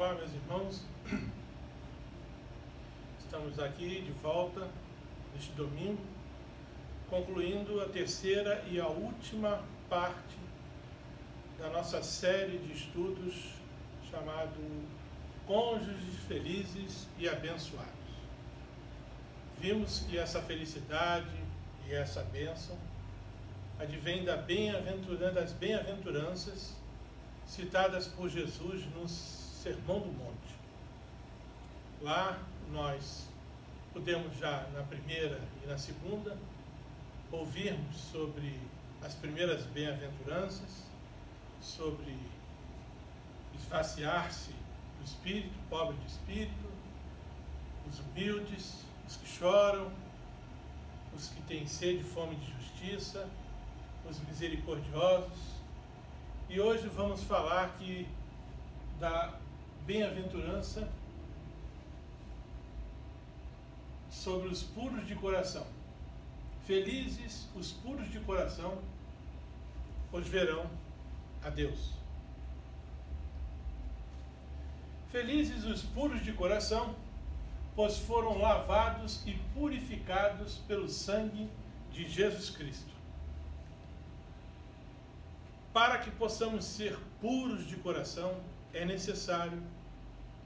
Olá, meus irmãos. Estamos aqui de volta neste domingo, concluindo a terceira e a última parte da nossa série de estudos chamado Cônjuges Felizes e Abençoados. Vimos que essa felicidade e essa bênção advém das bem-aventuranças citadas por Jesus no Sermão do Monte. Lá nós podemos já na primeira e na segunda ouvirmos sobre as primeiras bem-aventuranças, sobre esvaziar-se do espírito, pobre de espírito, os humildes, os que choram, os que têm sede e fome de justiça, os misericordiosos. E hoje vamos falar aqui da bem-aventurança sobre os puros de coração. Felizes os puros de coração, pois verão a Deus. Felizes os puros de coração, pois foram lavados e purificados pelo sangue de Jesus Cristo. Para que possamos ser puros de coração, é necessário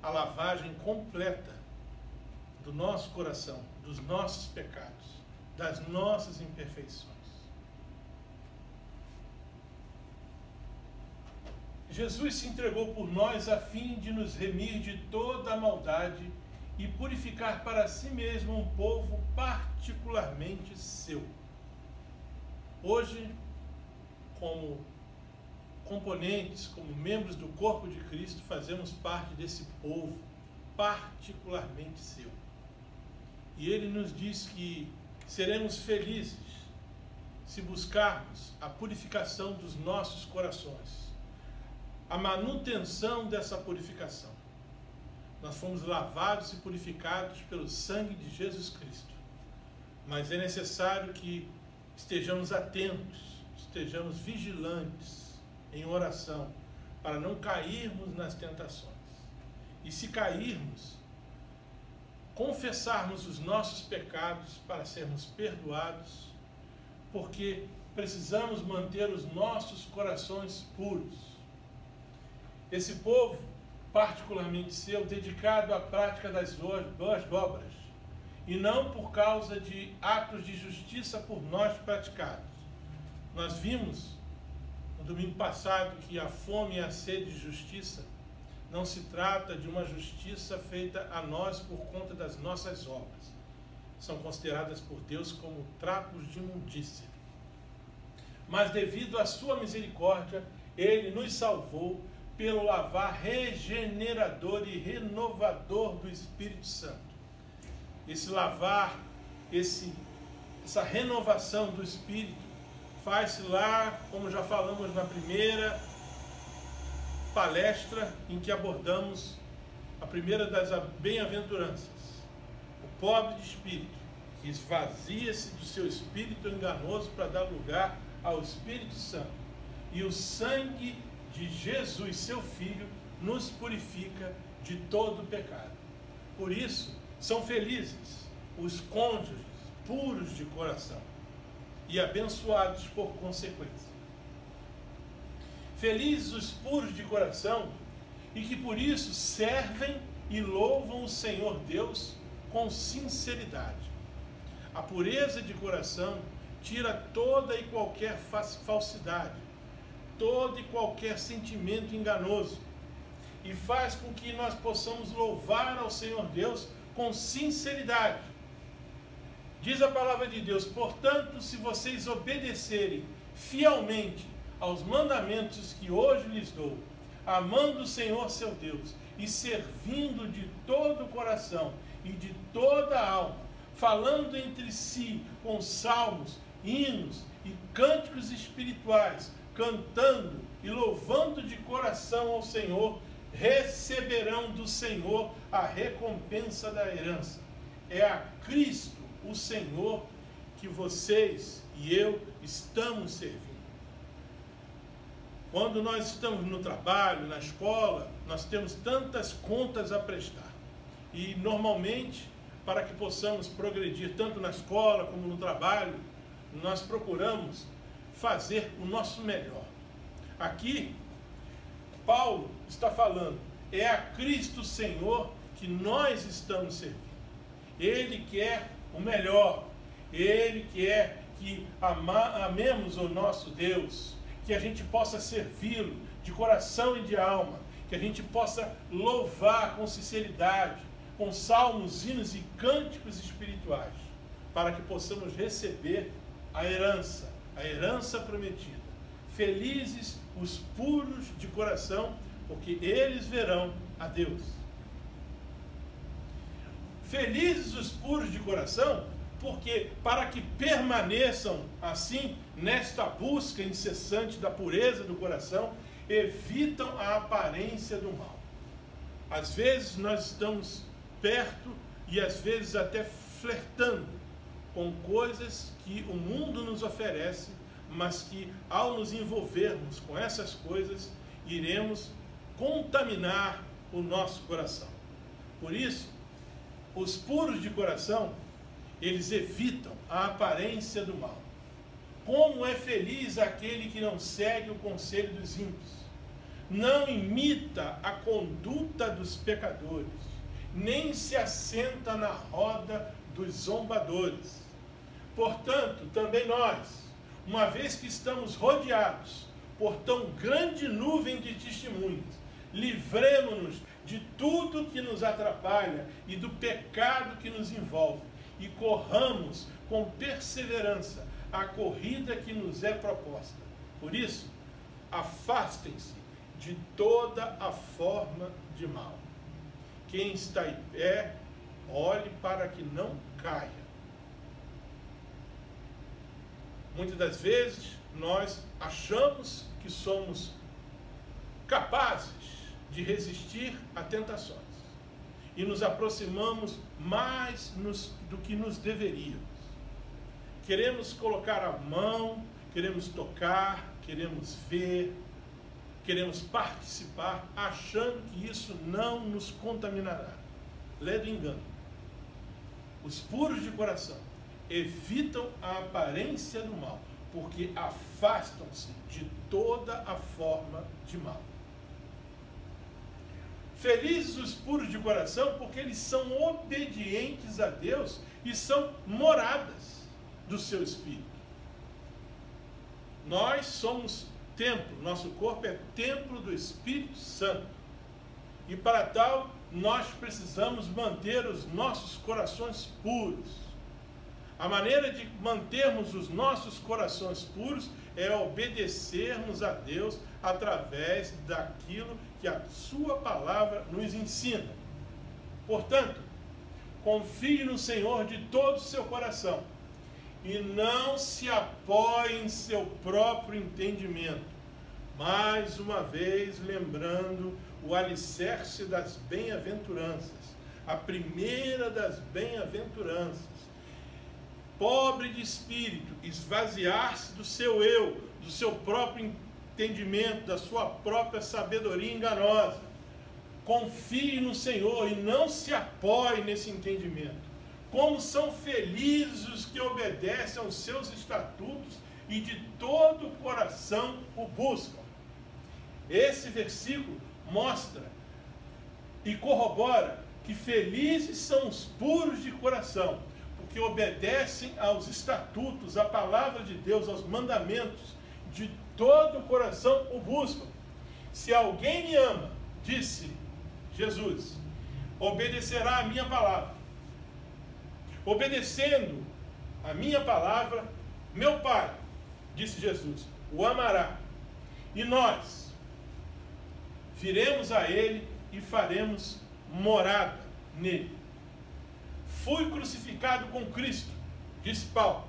a lavagem completa do nosso coração, dos nossos pecados, das nossas imperfeições. Jesus se entregou por nós a fim de nos remir de toda a maldade e purificar para si mesmo um povo particularmente seu. Hoje, como componentes, como membros do corpo de Cristo, fazemos parte desse povo particularmente seu. E ele nos diz que seremos felizes se buscarmos a purificação dos nossos corações, a manutenção dessa purificação. Nós fomos lavados e purificados pelo sangue de Jesus Cristo, mas é necessário que estejamos atentos, estejamos vigilantes em oração, para não cairmos nas tentações. E se cairmos, confessarmos os nossos pecados para sermos perdoados, porque precisamos manter os nossos corações puros. Esse povo, particularmente seu, dedicado à prática das boas obras, e não por causa de atos de justiça por nós praticados. Nós vimos no domingo passado que a fome e a sede de justiça não se trata de uma justiça feita a nós por conta das nossas obras. São consideradas por Deus como trapos de imundícia. Mas devido à sua misericórdia, Ele nos salvou pelo lavar regenerador e renovador do Espírito Santo. Esse lavar, essa renovação do Espírito faz-se lá, como já falamos na primeira palestra, em que abordamos a primeira das bem-aventuranças. O pobre de espírito, que esvazia-se do seu espírito enganoso para dar lugar ao Espírito Santo. E o sangue de Jesus, seu Filho, nos purifica de todo pecado. Por isso, são felizes os cônjuges puros de coração e abençoados por consequência. Felizes os puros de coração e que por isso servem e louvam o Senhor Deus com sinceridade. A pureza de coração tira toda e qualquer falsidade, todo e qualquer sentimento enganoso e faz com que nós possamos louvar ao Senhor Deus com sinceridade. Diz a palavra de Deus: portanto, se vocês obedecerem fielmente aos mandamentos que hoje lhes dou, amando o Senhor seu Deus e servindo de todo o coração e de toda a alma, falando entre si com salmos, hinos e cânticos espirituais, cantando e louvando de coração ao Senhor, receberão do Senhor a recompensa da herança. É a Cristo, o Senhor, que vocês e eu estamos servindo. Quando nós estamos no trabalho, na escola, nós temos tantas contas a prestar. E normalmente, para que possamos progredir tanto na escola como no trabalho, nós procuramos fazer o nosso melhor. Aqui, Paulo está falando, é a Cristo Senhor que nós estamos servindo. Ele quer o melhor, Ele quer que amemos o nosso Deus, que a gente possa servi-lo de coração e de alma, que a gente possa louvar com sinceridade, com salmos, hinos e cânticos espirituais, para que possamos receber a herança prometida. Felizes os puros de coração, porque eles verão a Deus. Felizes os puros de coração, porque para que permaneçam assim, nesta busca incessante da pureza do coração, evitam a aparência do mal. Às vezes nós estamos perto e às vezes até flertando com coisas que o mundo nos oferece, mas que ao nos envolvermos com essas coisas, iremos contaminar o nosso coração. Por isso, os puros de coração, eles evitam a aparência do mal. Como é feliz aquele que não segue o conselho dos ímpios, não imita a conduta dos pecadores, nem se assenta na roda dos zombadores. Portanto, também nós, uma vez que estamos rodeados por tão grande nuvem de testemunhas, livremo-nos de tudo que nos atrapalha e do pecado que nos envolve, e corramos com perseverança a corrida que nos é proposta. Por isso, afastem-se de toda a forma de mal. Quem está em pé, olhe para que não caia. Muitas das vezes, nós achamos que somos capazes de resistir a tentações e nos aproximamos mais do que nos deveríamos. Queremos colocar a mão, queremos tocar, queremos ver, queremos participar, achando que isso não nos contaminará. Ledo engano. Os puros de coração evitam a aparência do mal, porque afastam-se de toda a forma de mal. Felizes os puros de coração, porque eles são obedientes a Deus e são moradas do seu Espírito. Nós somos templo, nosso corpo é templo do Espírito Santo. E para tal, nós precisamos manter os nossos corações puros. A maneira de mantermos os nossos corações puros é obedecermos a Deus através daquilo que a sua palavra nos ensina. Portanto, confie no Senhor de todo o seu coração e não se apoie em seu próprio entendimento. Mais uma vez, lembrando o alicerce das bem-aventuranças, a primeira das bem-aventuranças. Pobre de espírito, esvaziar-se do seu eu, do seu próprio entendimento, da sua própria sabedoria enganosa. Confie no Senhor e não se apoie nesse entendimento. Como são felizes os que obedecem aos seus estatutos e de todo o coração o buscam. Esse versículo mostra e corrobora que felizes são os puros de coração, porque obedecem aos estatutos, à palavra de Deus, aos mandamentos, de todo o coração o buscam. Se alguém me ama, disse Jesus, obedecerá a minha palavra. Obedecendo a minha palavra, meu Pai, disse Jesus, o amará. E nós viremos a ele e faremos morada nele. Fui crucificado com Cristo, disse Paulo.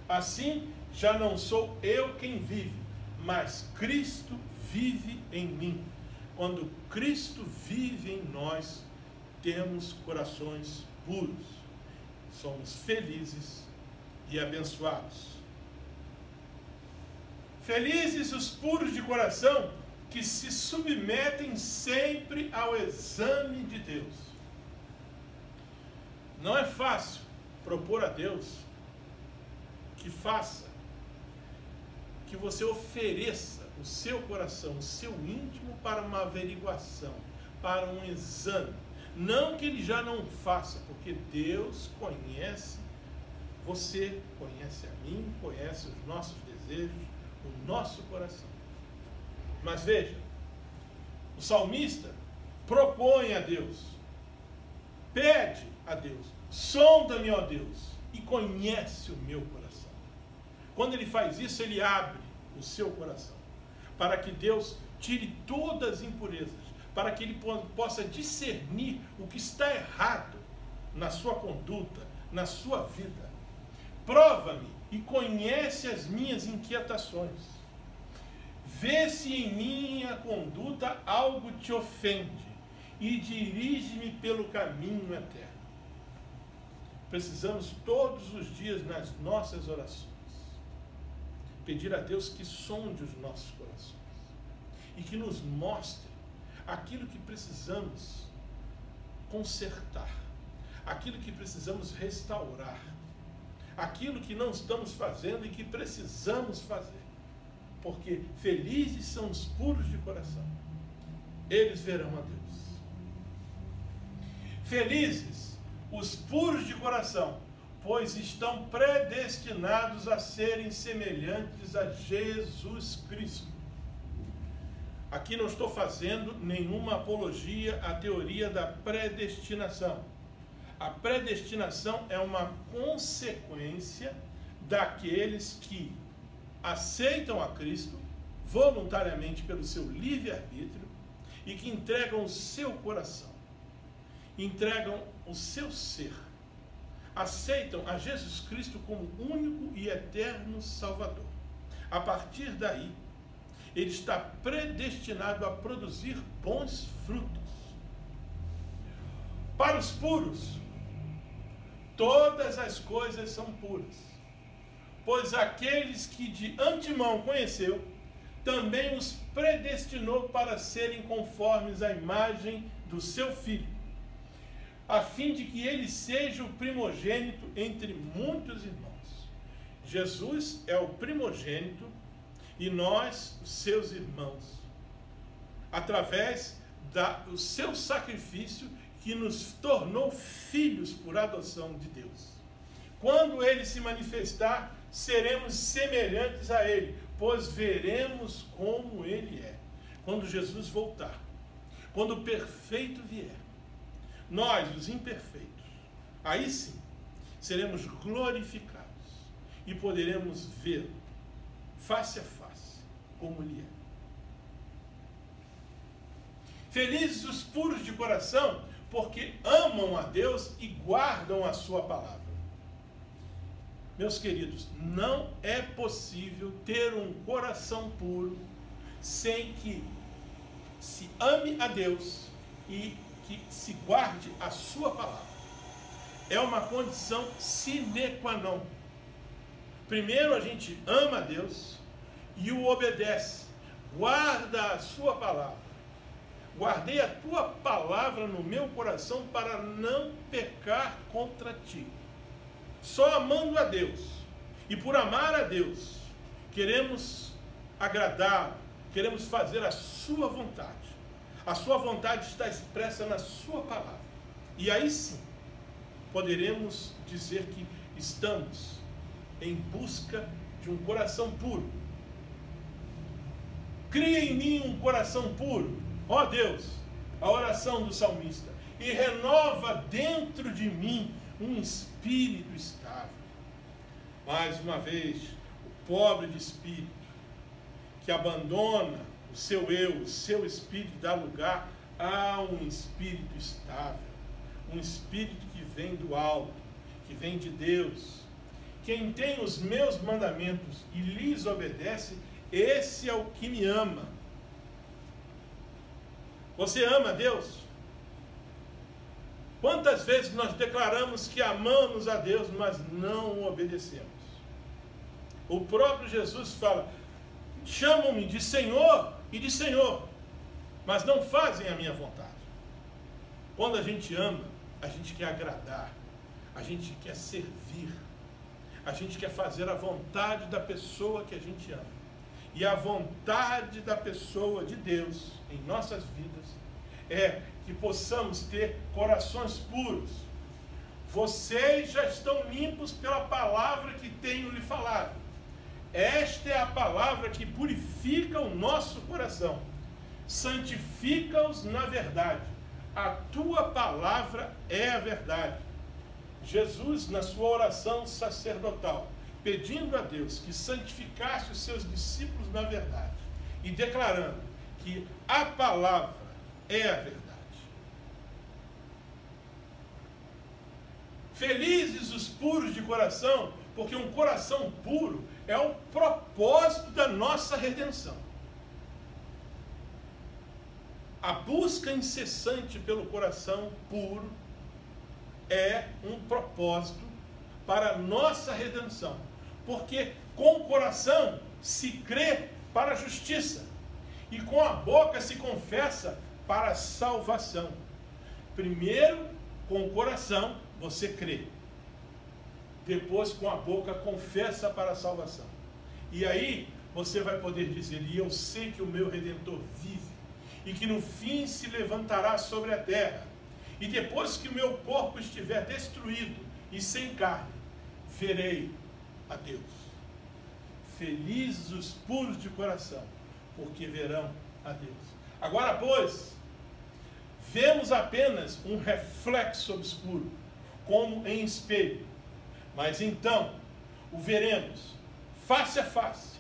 Assim, já não sou eu quem vive, mas Cristo vive em mim. Quando Cristo vive em nós, temos corações puros. Somos felizes e abençoados. Felizes os puros de coração, que se submetem sempre ao exame de Deus. Não é fácil propor a Deus que faça, que você ofereça o seu coração, o seu íntimo para uma averiguação, para um exame. Não que ele já não faça, porque Deus conhece você, conhece a mim, conhece os nossos desejos, o nosso coração. Mas veja, o salmista propõe a Deus, pede a Deus, sonda-me, ó Deus, e conhece o meu coração. Quando ele faz isso, ele abre o seu coração, para que Deus tire todas as impurezas, para que ele possa discernir o que está errado na sua conduta, na sua vida. Prova-me e conhece as minhas inquietações. Vê se em minha conduta algo te ofende e dirige-me pelo caminho eterno. Precisamos todos os dias nas nossas orações pedir a Deus que sonde os nossos corações e que nos mostre aquilo que precisamos consertar, aquilo que precisamos restaurar, aquilo que não estamos fazendo e que precisamos fazer. Porque felizes são os puros de coração, eles verão a Deus. Felizes os puros de coração, pois estão predestinados a serem semelhantes a Jesus Cristo. Aqui não estou fazendo nenhuma apologia à teoria da predestinação. A predestinação é uma consequência daqueles que aceitam a Cristo voluntariamente pelo seu livre-arbítrio e que entregam o seu coração, entregam o seu ser, aceitam a Jesus Cristo como único e eterno Salvador. A partir daí, ele está predestinado a produzir bons frutos. Para os puros, todas as coisas são puras, pois aqueles que de antemão conheceu, também os predestinou para serem conformes à imagem do seu Filho, a fim de que ele seja o primogênito entre muitos irmãos. Jesus é o primogênito e nós, os seus irmãos, através do seu sacrifício que nos tornou filhos por adoção de Deus. Quando ele se manifestar, seremos semelhantes a ele, pois veremos como ele é. Quando Jesus voltar, quando o perfeito vier, nós, os imperfeitos, aí sim, seremos glorificados e poderemos vê-lo face a face, como ele é. Felizes os puros de coração, porque amam a Deus e guardam a sua palavra. Meus queridos, não é possível ter um coração puro sem que se ame a Deus e que se guarde a sua palavra. É uma condição sine qua non. Primeiro a gente ama a Deus e o obedece, guarda a sua palavra. Guardei a tua palavra no meu coração para não pecar contra ti. Só amando a Deus e por amar a Deus, queremos agradá-lo, queremos fazer a sua vontade. A sua vontade está expressa na sua palavra. E aí sim, poderemos dizer que estamos em busca de um coração puro. Cria em mim um coração puro, ó Deus, a oração do salmista, e renova dentro de mim um espírito estável. Mais uma vez, o pobre de espírito, que abandona o seu eu, o seu espírito, dá lugar a um espírito estável, um espírito que vem do alto, que vem de Deus. Quem tem os meus mandamentos e lhes obedece, esse é o que me ama. Você ama a Deus? Quantas vezes nós declaramos que amamos a Deus, mas não o obedecemos? O próprio Jesus fala: chamam-me de Senhor e de Senhor, mas não fazem a minha vontade. Quando a gente ama, a gente quer agradar, a gente quer servir, a gente quer fazer a vontade da pessoa que a gente ama. E a vontade da pessoa de Deus em nossas vidas é que possamos ter corações puros. Vocês já estão limpos pela palavra que tenho lhe falado. Esta é a palavra que purifica o nosso coração. Santifica-os na verdade. A tua palavra é a verdade. Jesus, na sua oração sacerdotal, pedindo a Deus que santificasse os seus discípulos na verdade e declarando que a palavra é a verdade. Felizes os puros de coração, porque um coração puro é o propósito da nossa redenção. A busca incessante pelo coração puro é um propósito para a nossa redenção. Porque com o coração se crê para a justiça e com a boca se confessa para a salvação. Primeiro, com o coração você crê. Depois, com a boca, confessa para a salvação. E aí, você vai poder dizer, e eu sei que o meu Redentor vive, e que no fim se levantará sobre a terra. E depois que o meu corpo estiver destruído e sem carne, verei a Deus. Felizes os puros de coração, porque verão a Deus. Agora, pois, vemos apenas um reflexo obscuro, como em espelho. Mas então, o veremos face a face.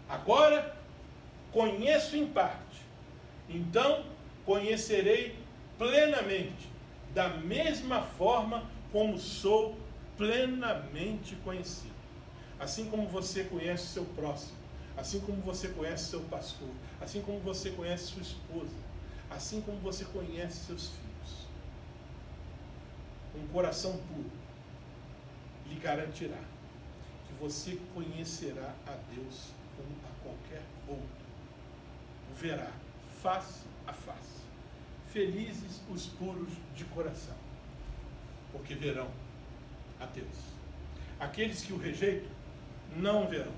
Agora, conheço em parte. Então, conhecerei plenamente, da mesma forma como sou plenamente conhecido. Assim como você conhece seu próximo, assim como você conhece seu pastor, assim como você conhece sua esposa, assim como você conhece seus filhos. Um coração puro lhe garantirá que você conhecerá a Deus como a qualquer outro. O verá face a face. Felizes os puros de coração, porque verão a Deus. Aqueles que o rejeitam não verão.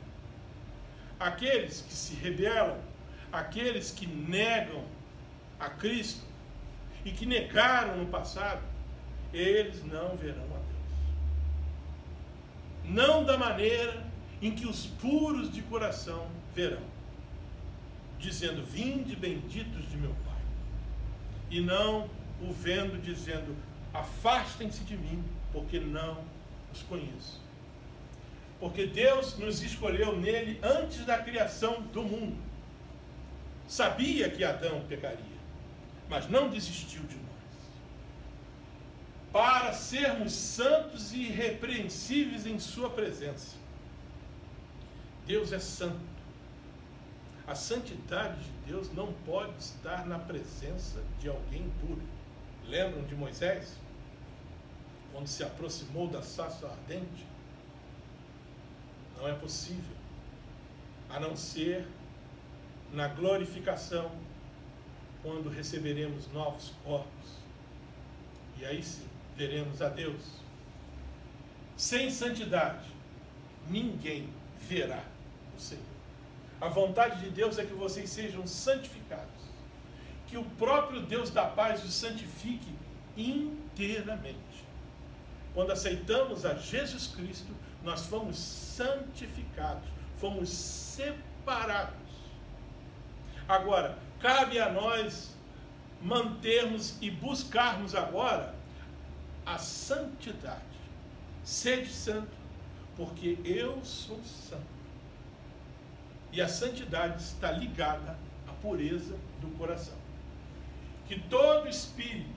Aqueles que se rebelam, aqueles que negam a Cristo e que negaram no passado, eles não verão a Deus. Não da maneira em que os puros de coração verão, dizendo, vinde benditos de meu Pai. E não o vendo dizendo, afastem-se de mim, porque não os conheço. Porque Deus nos escolheu nele antes da criação do mundo. Sabia que Adão pecaria, mas não desistiu de nós. Para sermos santos e irrepreensíveis em sua presença. Deus é santo. A santidade de Deus não pode estar na presença de alguém impuro. Lembram de Moisés? Quando se aproximou da sarça ardente? Não é possível, a não ser na glorificação, quando receberemos novos corpos. E aí sim, veremos a Deus. Sem santidade, ninguém verá o Senhor. A vontade de Deus é que vocês sejam santificados. Que o próprio Deus da paz os santifique inteiramente. Quando aceitamos a Jesus Cristo, nós fomos santificados, fomos separados. Agora, cabe a nós mantermos e buscarmos agora a santidade. Sede santo, porque eu sou santo. E a santidade está ligada à pureza do coração. Que todo espírito,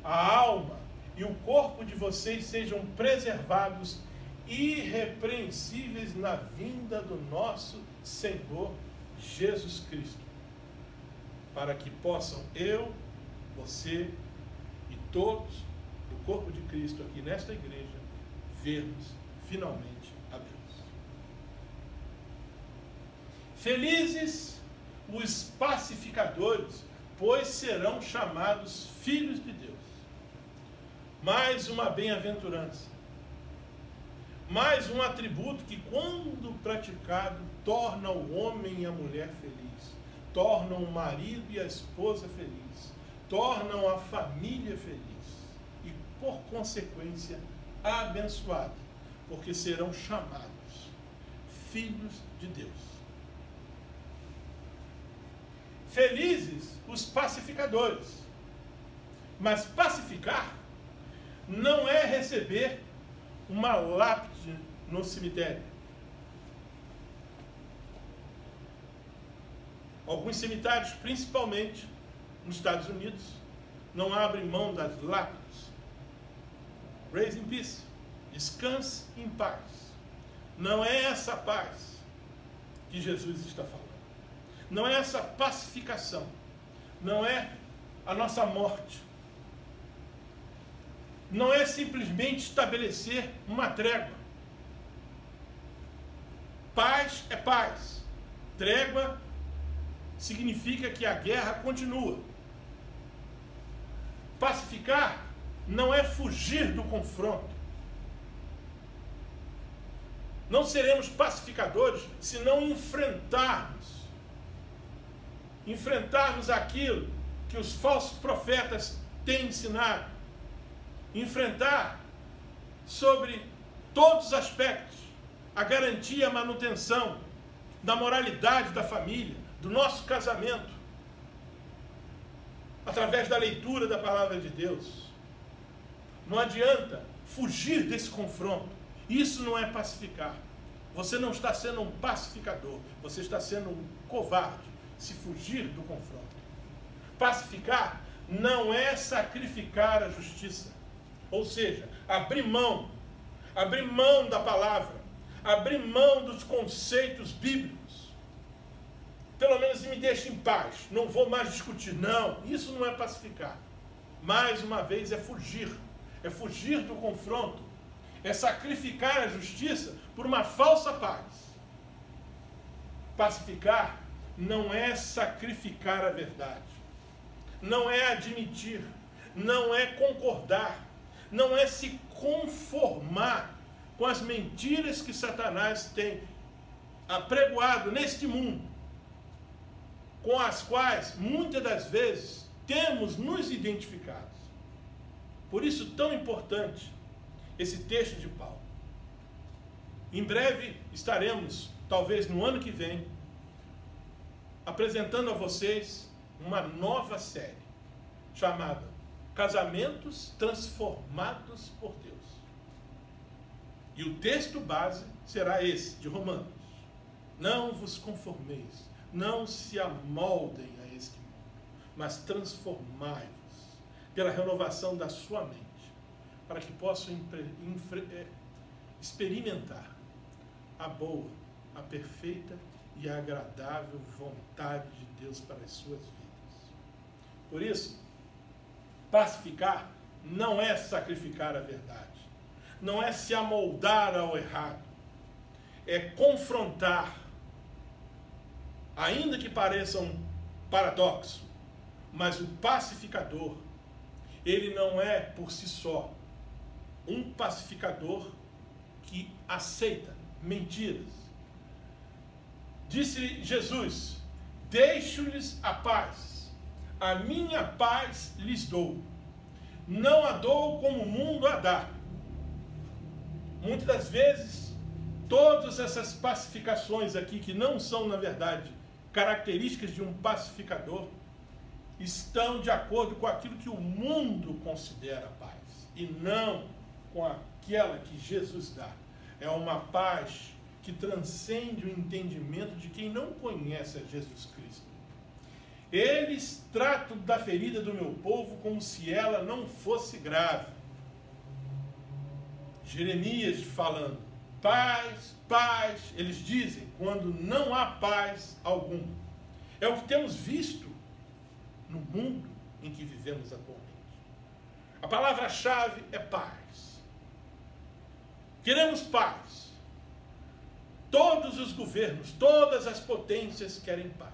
a alma e o corpo de vocês sejam preservados irrepreensíveis na vinda do nosso Senhor Jesus Cristo, para que possam eu, você e todos do corpo de Cristo aqui nesta igreja vermos finalmente a Deus. Felizes os pacificadores, pois serão chamados filhos de Deus. Mais uma bem-aventurança. Mais um atributo que, quando praticado, torna o homem e a mulher feliz, tornam o marido e a esposa feliz, tornam a família feliz e, por consequência, abençoada, porque serão chamados filhos de Deus. Felizes os pacificadores, mas pacificar não é receber uma lápide no cemitério. Alguns cemitérios, principalmente nos Estados Unidos, não abrem mão das lápides. Rest in peace. Descanse em paz. Não é essa paz que Jesus está falando. Não é essa pacificação. Não é a nossa morte. Não é simplesmente estabelecer uma trégua. Paz é paz. Trégua significa que a guerra continua. Pacificar não é fugir do confronto. Não seremos pacificadores se não enfrentarmos aquilo que os falsos profetas têm ensinado. Enfrentar sobre todos os aspectos a garantia e a manutenção da moralidade da família, do nosso casamento, através da leitura da palavra de Deus. Não adianta fugir desse confronto. Isso não é pacificar. Você não está sendo um pacificador, você está sendo um covarde se fugir do confronto. Pacificar não é sacrificar a justiça. Ou seja, abrir mão da palavra, abrir mão dos conceitos bíblicos. Pelo menos me deixe em paz, não vou mais discutir. Não, isso não é pacificar. Mais uma vez é fugir do confronto, é sacrificar a justiça por uma falsa paz. Pacificar não é sacrificar a verdade, não é admitir, não é concordar, não é se conformar com as mentiras que Satanás tem apregoado neste mundo, com as quais, muitas das vezes, temos nos identificado. Por isso, tão importante esse texto de Paulo. Em breve estaremos, talvez no ano que vem, apresentando a vocês uma nova série chamada Casamentos Transformados por Deus. E o texto base será esse, de Romanos. Não vos conformeis, não se amoldem a este mundo, mas transformai-vos pela renovação da sua mente, para que possam experimentar a boa, a perfeita e a agradável vontade de Deus para as suas vidas. Por isso, pacificar não é sacrificar a verdade, não é se amoldar ao errado, é confrontar, ainda que pareça um paradoxo, mas o pacificador, ele não é por si só um pacificador que aceita mentiras. Disse Jesus: deixo-lhes a paz, a minha paz lhes dou, não a dou como o mundo a dá. Muitas das vezes, todas essas pacificações aqui, que não são, na verdade, características de um pacificador, estão de acordo com aquilo que o mundo considera paz, e não com aquela que Jesus dá. É uma paz que transcende o entendimento de quem não conhece a Jesus Cristo. Eles tratam da ferida do meu povo como se ela não fosse grave. Jeremias falando, paz, paz, eles dizem, quando não há paz alguma. É o que temos visto no mundo em que vivemos atualmente. A palavra-chave é paz. Queremos paz. Todos os governos, todas as potências querem paz,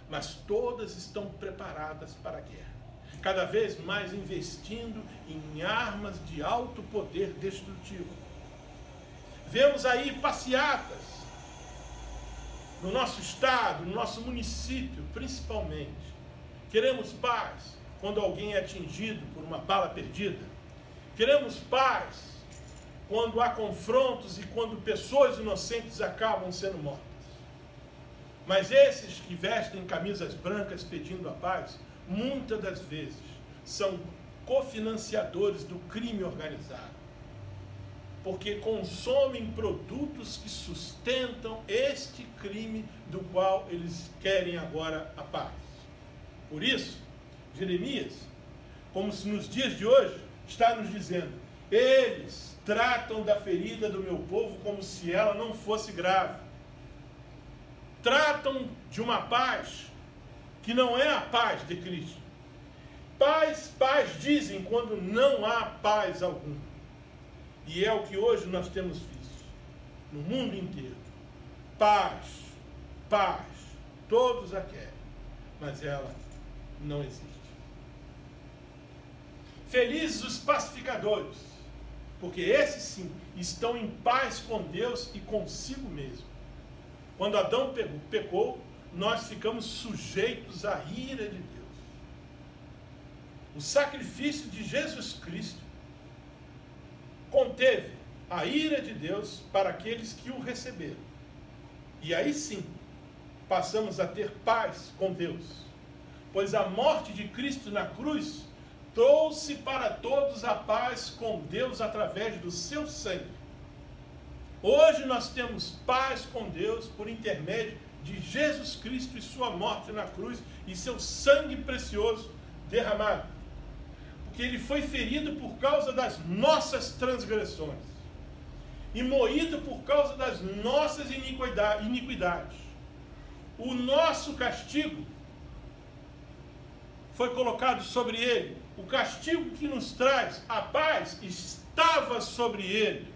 mas todas estão preparadas para a guerra, cada vez mais investindo em armas de alto poder destrutivo. Vemos aí passeatas no nosso estado, no nosso município, principalmente. Queremos paz quando alguém é atingido por uma bala perdida. Queremos paz quando há confrontos e quando pessoas inocentes acabam sendo mortas. Mas esses que vestem camisas brancas pedindo a paz, muitas das vezes são cofinanciadores do crime organizado, porque consomem produtos que sustentam este crime do qual eles querem agora a paz. Por isso, Jeremias, como se nos dias de hoje, está nos dizendo: eles tratam da ferida do meu povo como se ela não fosse grave. Tratam de uma paz que não é a paz de Cristo. Paz, paz dizem quando não há paz alguma. E é o que hoje nós temos visto no mundo inteiro. Paz, paz, todos a querem, mas ela não existe. Felizes os pacificadores, porque esses sim estão em paz com Deus e consigo mesmo. Quando Adão pecou, nós ficamos sujeitos à ira de Deus. O sacrifício de Jesus Cristo conteve a ira de Deus para aqueles que o receberam. E aí sim, passamos a ter paz com Deus, pois a morte de Cristo na cruz trouxe para todos a paz com Deus através do seu sangue. Hoje nós temos paz com Deus por intermédio de Jesus Cristo e sua morte na cruz e seu sangue precioso derramado. Porque ele foi ferido por causa das nossas transgressões e moído por causa das nossas iniquidades. O nosso castigo foi colocado sobre ele. O castigo que nos traz a paz estava sobre ele.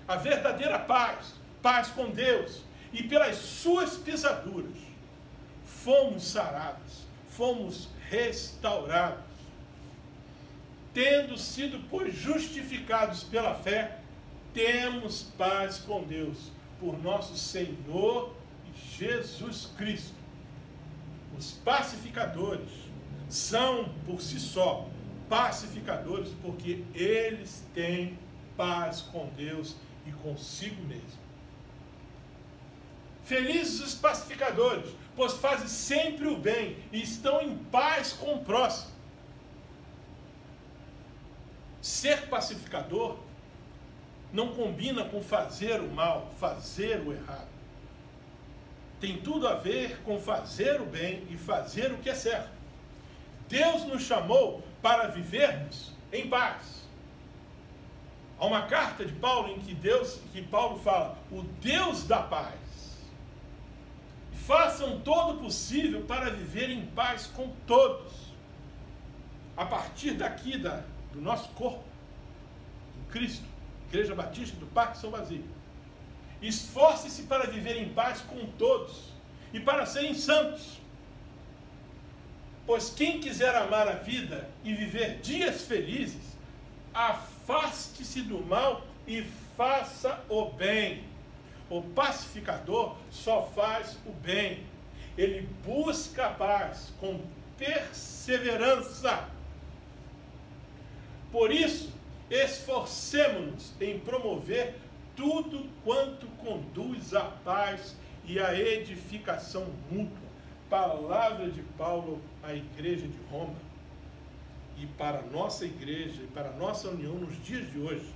A verdadeira paz, paz com Deus. E pelas suas pisaduras fomos sarados, fomos restaurados. Tendo sido, pois, justificados pela fé, temos paz com Deus, por nosso Senhor Jesus Cristo. Os pacificadores são, por si só, pacificadores, porque eles têm paz com Deus e consigo mesmo. Felizes os pacificadores, pois fazem sempre o bem e estão em paz com o próximo. Ser pacificador não combina com fazer o mal, fazer o errado. Tem tudo a ver com fazer o bem e fazer o que é certo. Deus nos chamou para vivermos em paz. Há uma carta de Paulo em que Paulo fala: o Deus da paz. Façam todo o possível para viver em paz com todos. A partir daqui do nosso corpo, em Cristo, Igreja Batista do Parque São Basílio. Esforce-se para viver em paz com todos e para serem santos. Pois quem quiser amar a vida e viver dias felizes, afaste-se do mal e faça o bem. O pacificador só faz o bem. Ele busca a paz com perseverança. Por isso, esforcemo-nos em promover tudo quanto conduz à paz e à edificação mútua. Palavra de Paulo à igreja de Roma. E para a nossa igreja e para a nossa união nos dias de hoje.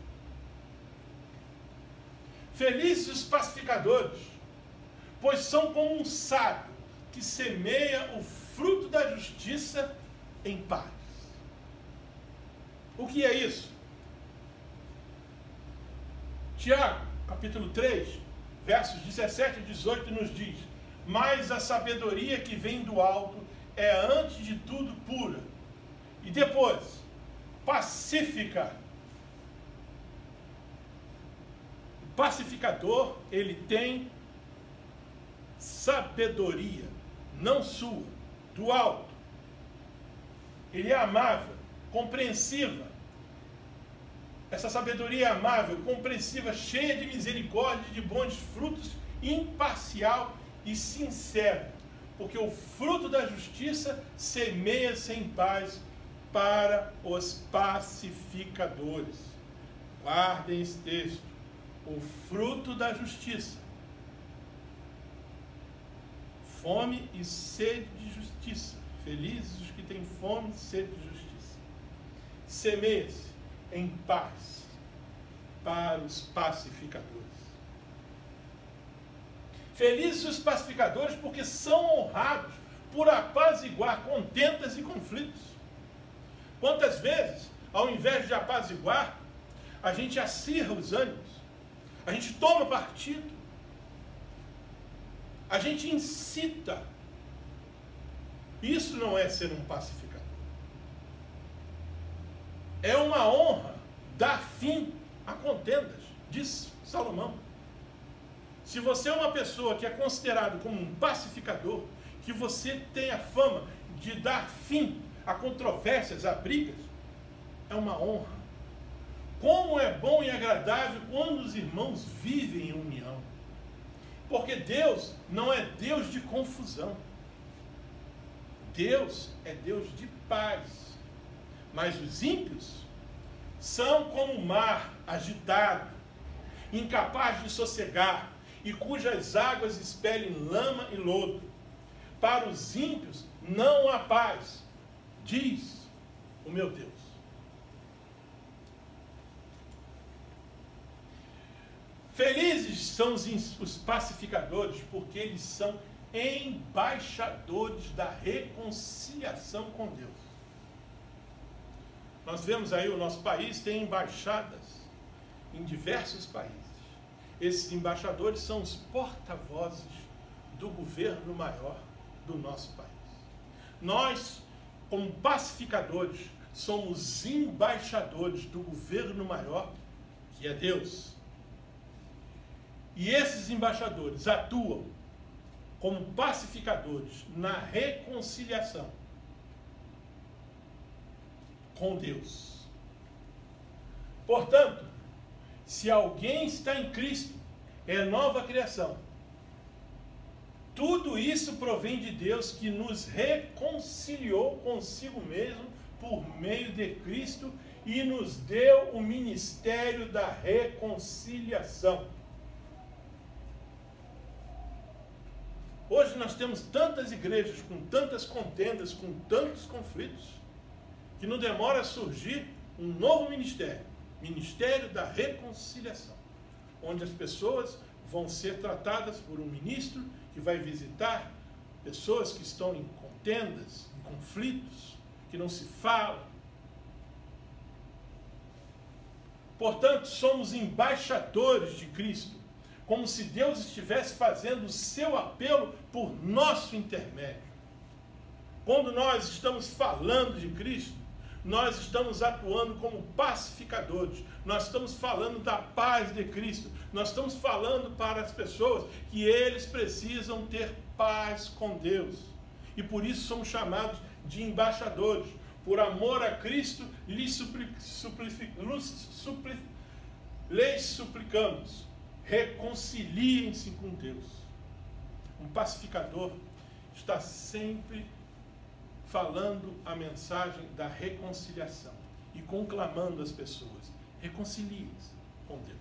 Felizes os pacificadores, pois são como um sábio que semeia o fruto da justiça em paz. O que é isso? Tiago, capítulo 3, versos 17 e 18 nos diz: mas a sabedoria que vem do alto é antes de tudo pura, e depois pacífica, pacificador, ele tem sabedoria, não sua, do alto. Ele é amável, compreensiva. Essa sabedoria é amável, compreensiva, cheia de misericórdia e de bons frutos, imparcial e sincero. Porque o fruto da justiça semeia-se em paz para os pacificadores. Guardem esse texto. O fruto da justiça. Fome e sede de justiça. Felizes os que têm fome e sede de justiça. Semeia-se em paz para os pacificadores. Felizes os pacificadores, porque são honrados por apaziguar contendas e conflitos. Quantas vezes, ao invés de apaziguar, a gente acirra os ânimos, a gente toma partido, a gente incita. Isso não é ser um pacificador. É uma honra dar fim a contendas, diz Salomão. Se você é uma pessoa que é considerado como um pacificador, que você tem a fama de dar fim a controvérsias, a brigas, é uma honra. Como é bom e agradável quando os irmãos vivem em união. Porque Deus não é Deus de confusão. Deus é Deus de paz. Mas os ímpios são como o mar agitado, incapaz de sossegar, e cujas águas expelem lama e lodo. Para os ímpios não há paz, diz o meu Deus. Felizes são os pacificadores, porque eles são embaixadores da reconciliação com Deus. Nós vemos aí o nosso país tem embaixadas em diversos países. Esses embaixadores são os porta-vozes do governo maior do nosso país. Nós, como pacificadores, somos embaixadores do governo maior, que é Deus. E esses embaixadores atuam como pacificadores na reconciliação com Deus. Portanto, se alguém está em Cristo, é nova criação. Tudo isso provém de Deus, que nos reconciliou consigo mesmo por meio de Cristo e nos deu o ministério da reconciliação. Hoje nós temos tantas igrejas com tantas contendas, com tantos conflitos, que não demora a surgir um novo ministério. Ministério da Reconciliação, onde as pessoas vão ser tratadas por um ministro que vai visitar pessoas que estão em contendas, em conflitos, que não se falam. Portanto, somos embaixadores de Cristo, como se Deus estivesse fazendo o seu apelo por nosso intermédio. Quando nós estamos falando de Cristo, nós estamos atuando como pacificadores, nós estamos falando da paz de Cristo, nós estamos falando para as pessoas que eles precisam ter paz com Deus. E por isso somos chamados de embaixadores. Por amor a Cristo, lhes suplicamos, reconciliem-se com Deus. Um pacificador está sempre falando a mensagem da reconciliação e conclamando as pessoas: reconciliem-se com Deus.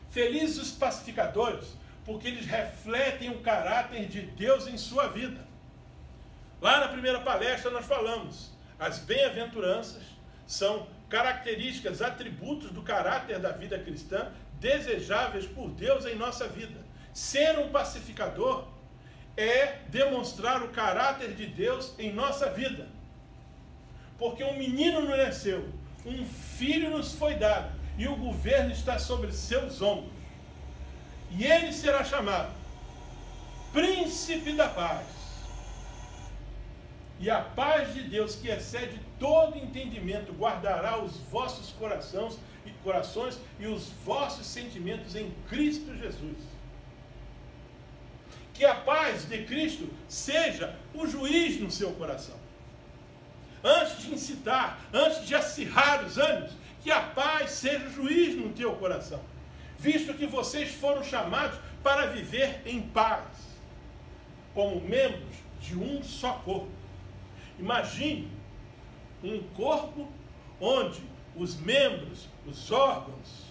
Felizes os pacificadores, porque eles refletem o caráter de Deus em sua vida. Lá na primeira palestra nós falamos, as bem-aventuranças são características, atributos do caráter da vida cristã, desejáveis por Deus em nossa vida. Ser um pacificador é demonstrar o caráter de Deus em nossa vida. Porque um menino nos nasceu, um filho nos foi dado, e o governo está sobre seus ombros. E ele será chamado Príncipe da Paz. E a paz de Deus, que excede todo entendimento, guardará os vossos corações corações e os vossos sentimentos em Cristo Jesus. Que a paz de Cristo seja o juiz no seu coração. Antes de incitar, antes de acirrar os ânimos, que a paz seja o juiz no teu coração. Visto que vocês foram chamados para viver em paz, como membros de um só corpo. Imagine um corpo onde os membros, os órgãos,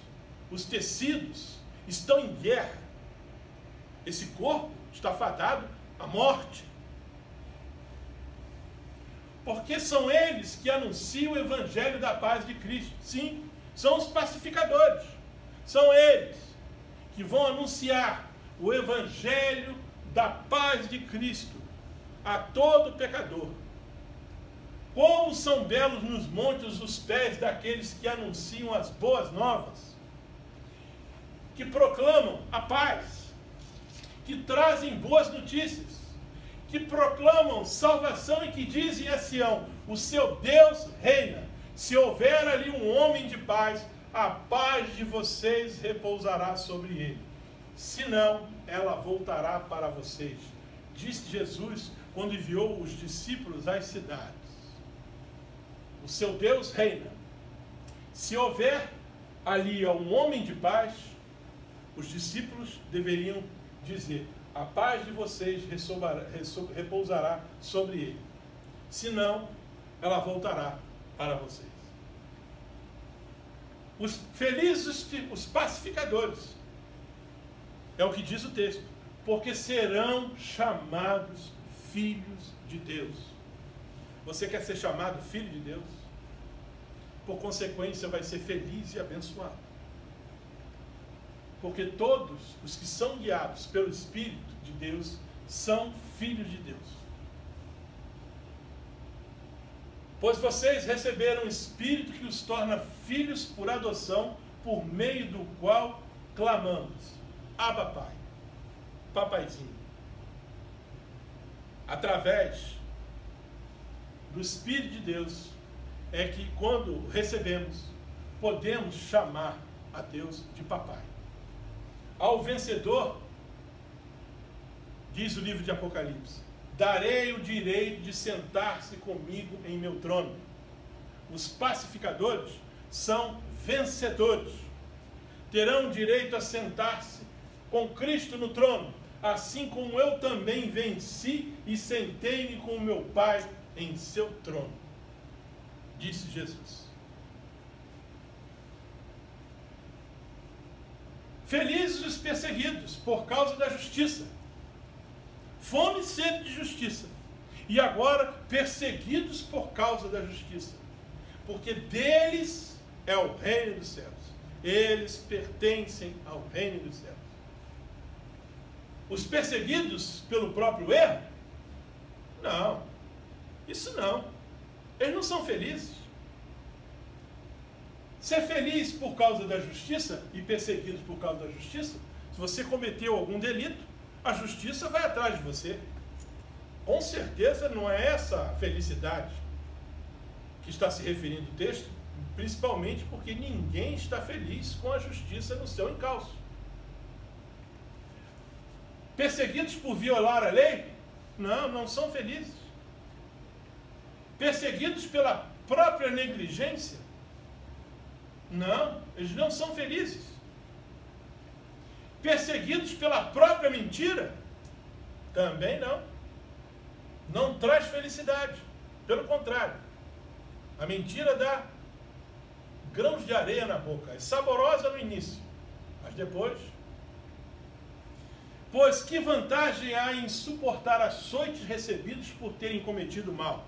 os tecidos estão em guerra. Esse corpo está fadado à morte. Porque são eles que anunciam o evangelho da paz de Cristo. Sim, são os pacificadores. São eles que vão anunciar o evangelho da paz de Cristo a todo pecador. Como são belos nos montes os pés daqueles que anunciam as boas novas, que proclamam a paz, que trazem boas notícias, que proclamam salvação e que dizem a Sião: o seu Deus reina. Se houver ali um homem de paz, a paz de vocês repousará sobre ele. Senão, ela voltará para vocês. Disse Jesus quando enviou os discípulos às cidades. O seu Deus reina. Se houver ali um homem de paz, os discípulos deveriam dizer: a paz de vocês repousará sobre ele. Senão, ela voltará para vocês. Os felizes, os pacificadores, é o que diz o texto, porque serão chamados filhos de Deus. Você quer ser chamado filho de Deus? Por consequência, vai ser feliz e abençoado. Porque todos os que são guiados pelo Espírito de Deus são filhos de Deus. Pois vocês receberam um Espírito que os torna filhos por adoção, por meio do qual clamamos: Abba, Pai, papaizinho. Através do Espírito de Deus é que, quando recebemos, podemos chamar a Deus de papai. Ao vencedor, diz o livro de Apocalipse, darei o direito de sentar-se comigo em meu trono. Os pacificadores são vencedores. Terão direito a sentar-se com Cristo no trono, assim como eu também venci e sentei-me com o meu Pai em seu trono. Disse Jesus. Felizes os perseguidos por causa da justiça. Fome e sede de justiça. E agora perseguidos por causa da justiça. Porque deles é o reino dos céus. Eles pertencem ao reino dos céus. Os perseguidos pelo próprio erro? Não. Isso não. Eles não são felizes. Ser feliz por causa da justiça e perseguido por causa da justiça, se você cometeu algum delito, a justiça vai atrás de você. Com certeza não é essa felicidade que está se referindo o texto, principalmente porque ninguém está feliz com a justiça no seu encalço. Perseguidos por violar a lei? Não, não são felizes. Perseguidos pela própria negligência? Não, eles não são felizes. Perseguidos pela própria mentira? Também não. Não traz felicidade. Pelo contrário, a mentira dá grãos de areia na boca. É saborosa no início, mas depois... Pois que vantagem há em suportar açoites recebidos por terem cometido mal?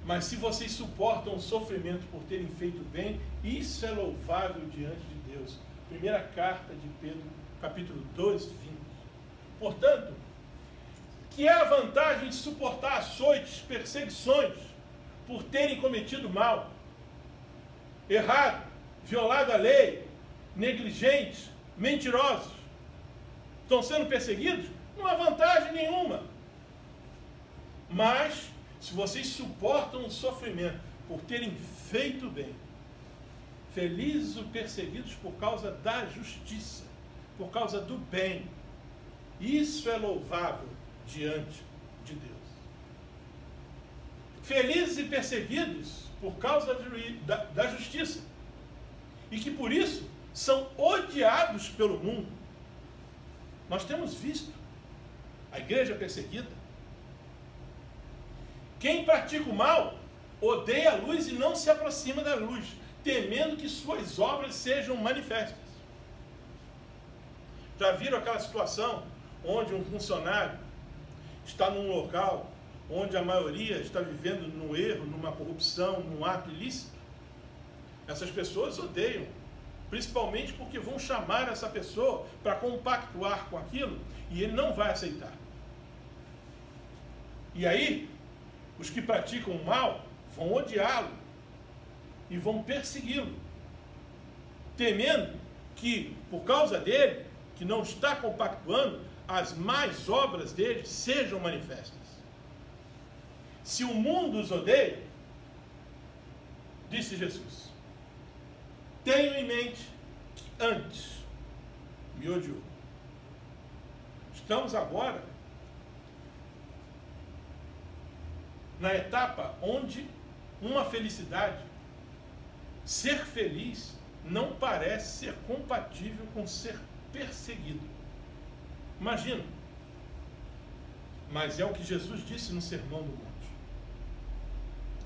Mas se vocês suportam o sofrimento por terem feito bem, isso é louvável diante de Deus. Primeira carta de Pedro, capítulo 2, 20. Portanto, que é a vantagem de suportar açoites, perseguições, por terem cometido mal, errado, violado a lei, negligentes, mentirosos? Estão sendo perseguidos? Não há vantagem nenhuma. Mas, se vocês suportam o sofrimento por terem feito bem, Felizes os perseguidos por causa da justiça, por causa do bem. Isso é louvável diante de Deus. Felizes e perseguidos por causa da justiça, e que por isso são odiados pelo mundo. Nós temos visto a igreja perseguida. Quem pratica o mal odeia a luz e não se aproxima da luz, temendo que suas obras sejam manifestas. Já viram aquela situação onde um funcionário está num local onde a maioria está vivendo no erro, numa corrupção, num ato ilícito? Essas pessoas odeiam, principalmente porque vão chamar essa pessoa para compactuar com aquilo e ele não vai aceitar. E aí, os que praticam o mal vão odiá-lo e vão persegui-lo, temendo que, por causa dele, que não está compactuando, as más obras dele sejam manifestas. Se o mundo os odeia, disse Jesus, tenho em mente que antes me odiou. Estamos agora na etapa onde uma felicidade, ser feliz, não parece ser compatível com ser perseguido. Imagina. Mas é o que Jesus disse no Sermão do Monte.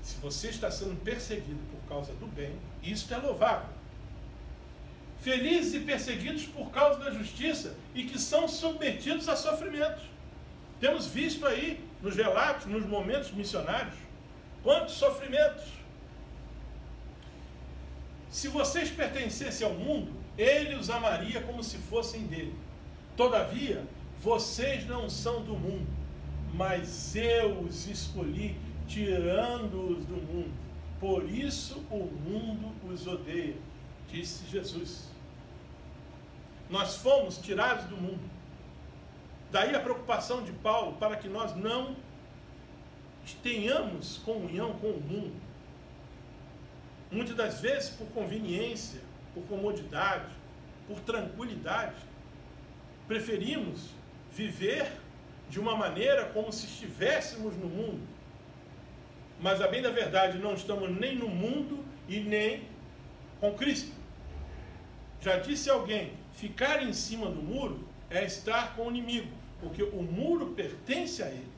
Se você está sendo perseguido por causa do bem, isso é louvável. Felizes e perseguidos por causa da justiça e que são submetidos a sofrimentos. Temos visto aí nos relatos, nos momentos missionários, quantos sofrimentos. Se vocês pertencessem ao mundo, ele os amaria como se fossem dele. Todavia, vocês não são do mundo, mas eu os escolhi, tirando-os do mundo. Por isso o mundo os odeia, disse Jesus. Nós fomos tirados do mundo. Daí a preocupação de Paulo para que nós não tenhamos comunhão com o mundo. Muitas das vezes por conveniência, por comodidade, por tranquilidade, preferimos viver de uma maneira como se estivéssemos no mundo. Mas a bem da verdade não estamos nem no mundo e nem com Cristo. Já disse alguém, ficar em cima do muro é estar com o inimigo, porque o muro pertence a ele.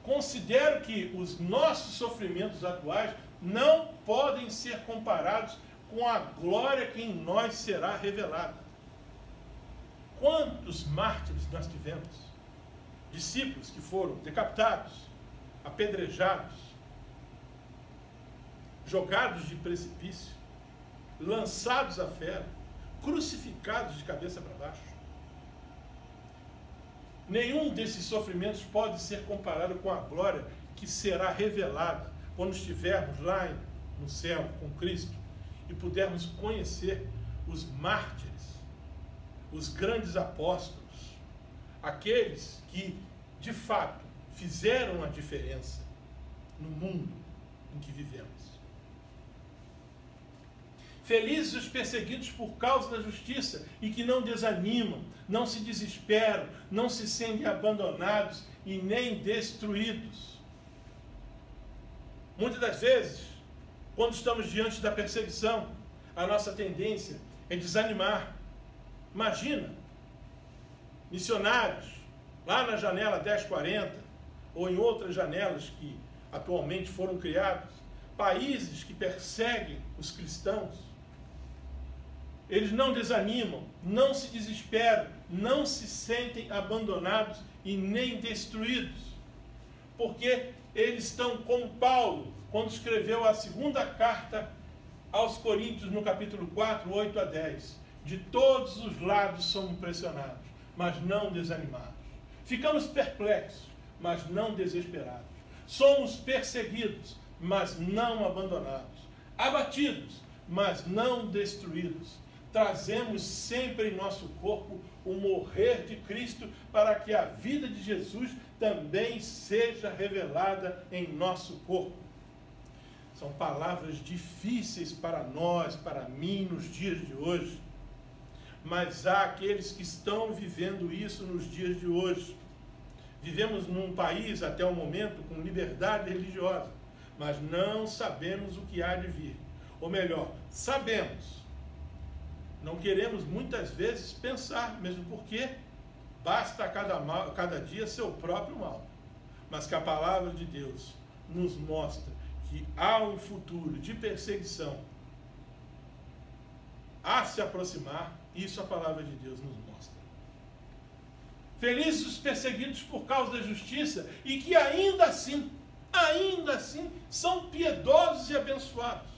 Considero que os nossos sofrimentos atuais não podem ser comparados com a glória que em nós será revelada. Quantos mártires nós tivemos? Discípulos que foram decapitados, apedrejados, jogados de precipício, lançados à fera, crucificados de cabeça para baixo. Nenhum desses sofrimentos pode ser comparado com a glória que será revelada quando estivermos lá no céu com Cristo e pudermos conhecer os mártires, os grandes apóstolos, aqueles que, de fato, fizeram a diferença no mundo em que vivemos. Felizes os perseguidos por causa da justiça e que não desanimam, não se desesperam, não se sentem abandonados e nem destruídos. Muitas das vezes, quando estamos diante da perseguição, a nossa tendência é desanimar. Imagina, missionários, lá na janela 1040, ou em outras janelas que atualmente foram criadas, países que perseguem os cristãos. Eles não desanimam, não se desesperam, não se sentem abandonados e nem destruídos, porque eles estão como Paulo, quando escreveu a segunda carta aos Coríntios, no capítulo 4, 8 a 10. De todos os lados somos pressionados, mas não desanimados. Ficamos perplexos, mas não desesperados. Somos perseguidos, mas não abandonados. Abatidos, mas não destruídos. Trazemos sempre em nosso corpo o morrer de Cristo, para que a vida de Jesus também seja revelada em nosso corpo. São palavras difíceis para nós, para mim, nos dias de hoje. Mas há aqueles que estão vivendo isso nos dias de hoje. Vivemos num país, até o momento, com liberdade religiosa, mas não sabemos o que há de vir. Ou melhor, sabemos. Não queremos muitas vezes pensar, mesmo porque basta a cada dia seu próprio mal. Mas que a palavra de Deus nos mostra que há um futuro de perseguição a se aproximar, isso a palavra de Deus nos mostra. Felizes os perseguidos por causa da justiça e que ainda assim, são piedosos e abençoados.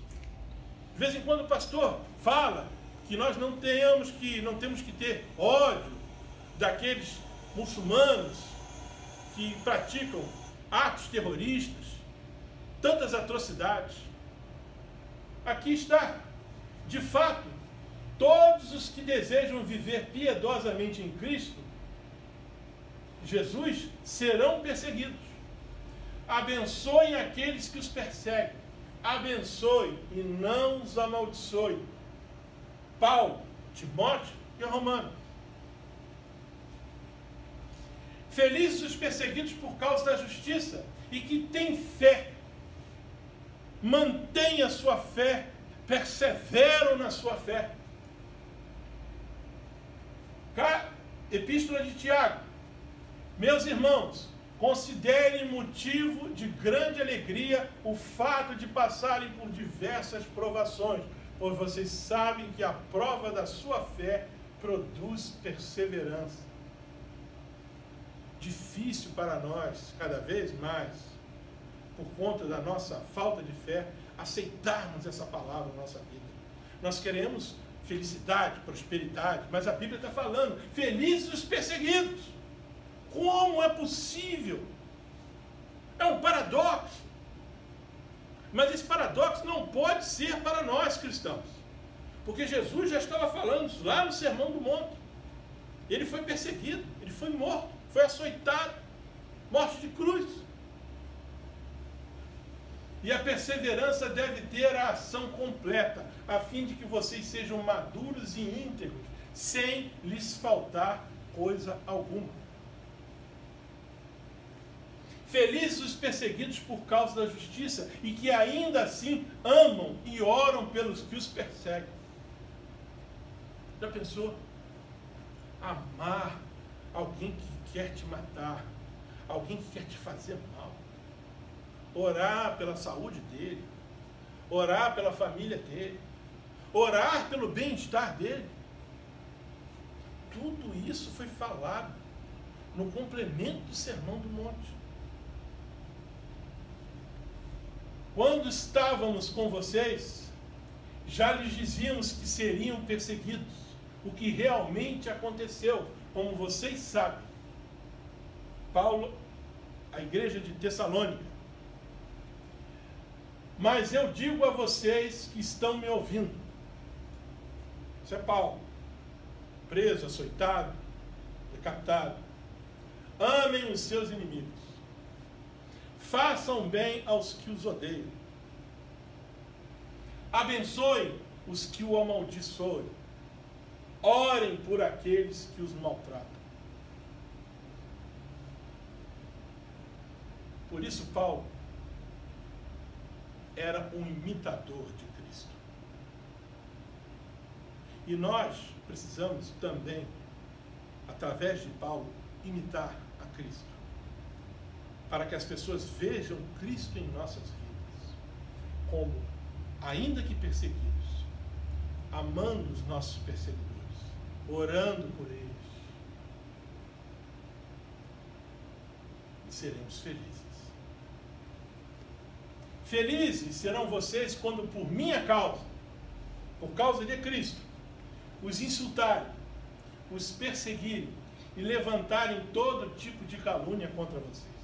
De vez em quando o pastor fala que nós não temos que ter ódio daqueles muçulmanos que praticam atos terroristas, tantas atrocidades. Aqui está, de fato, todos os que desejam viver piedosamente em Cristo Jesus serão perseguidos. Abençoe aqueles que os perseguem. Abençoe e não os amaldiçoe. Paulo, Timóteo e Romano. Felizes os perseguidos por causa da justiça e que têm fé. Mantenha a sua fé, perseveram na sua fé. Epístola de Tiago. Meus irmãos, considerem motivo de grande alegria o fato de passarem por diversas provações, pois vocês sabem que a prova da sua fé produz perseverança. Difícil para nós, cada vez mais, por conta da nossa falta de fé, aceitarmos essa palavra na nossa vida. Nós queremos felicidade, prosperidade, mas a Bíblia está falando, felizes os perseguidos. Como é possível? É um paradoxo. Mas esse paradoxo não pode ser para nós cristãos. Porque Jesus já estava falando isso lá no Sermão do Monte. Ele foi perseguido, ele foi morto, foi açoitado, morte de cruz. E a perseverança deve ter a ação completa, a fim de que vocês sejam maduros e íntegros, sem lhes faltar coisa alguma. Felizes os perseguidos por causa da justiça e que ainda assim amam e oram pelos que os perseguem. Já pensou? Amar alguém que quer te matar, alguém que quer te fazer mal. Orar pela saúde dele, orar pela família dele, orar pelo bem-estar dele. Tudo isso foi falado no complemento do Sermão do Monte. Quando estávamos com vocês, já lhes dizíamos que seriam perseguidos, o que realmente aconteceu, como vocês sabem. Paulo, a igreja de Tessalônica. Mas eu digo a vocês que estão me ouvindo, isso é Paulo, preso, açoitado, decapitado, amem os seus inimigos. Façam bem aos que os odeiam. Abençoem os que o amaldiçoem. Orem por aqueles que os maltratam. Por isso Paulo era um imitador de Cristo. E nós precisamos também, através de Paulo, imitar a Cristo. Para que as pessoas vejam Cristo em nossas vidas, como, ainda que perseguidos, amando os nossos perseguidores, orando por eles, e seremos felizes. Felizes serão vocês quando por minha causa, por causa de Cristo, os insultarem, os perseguirem e levantarem todo tipo de calúnia contra vocês.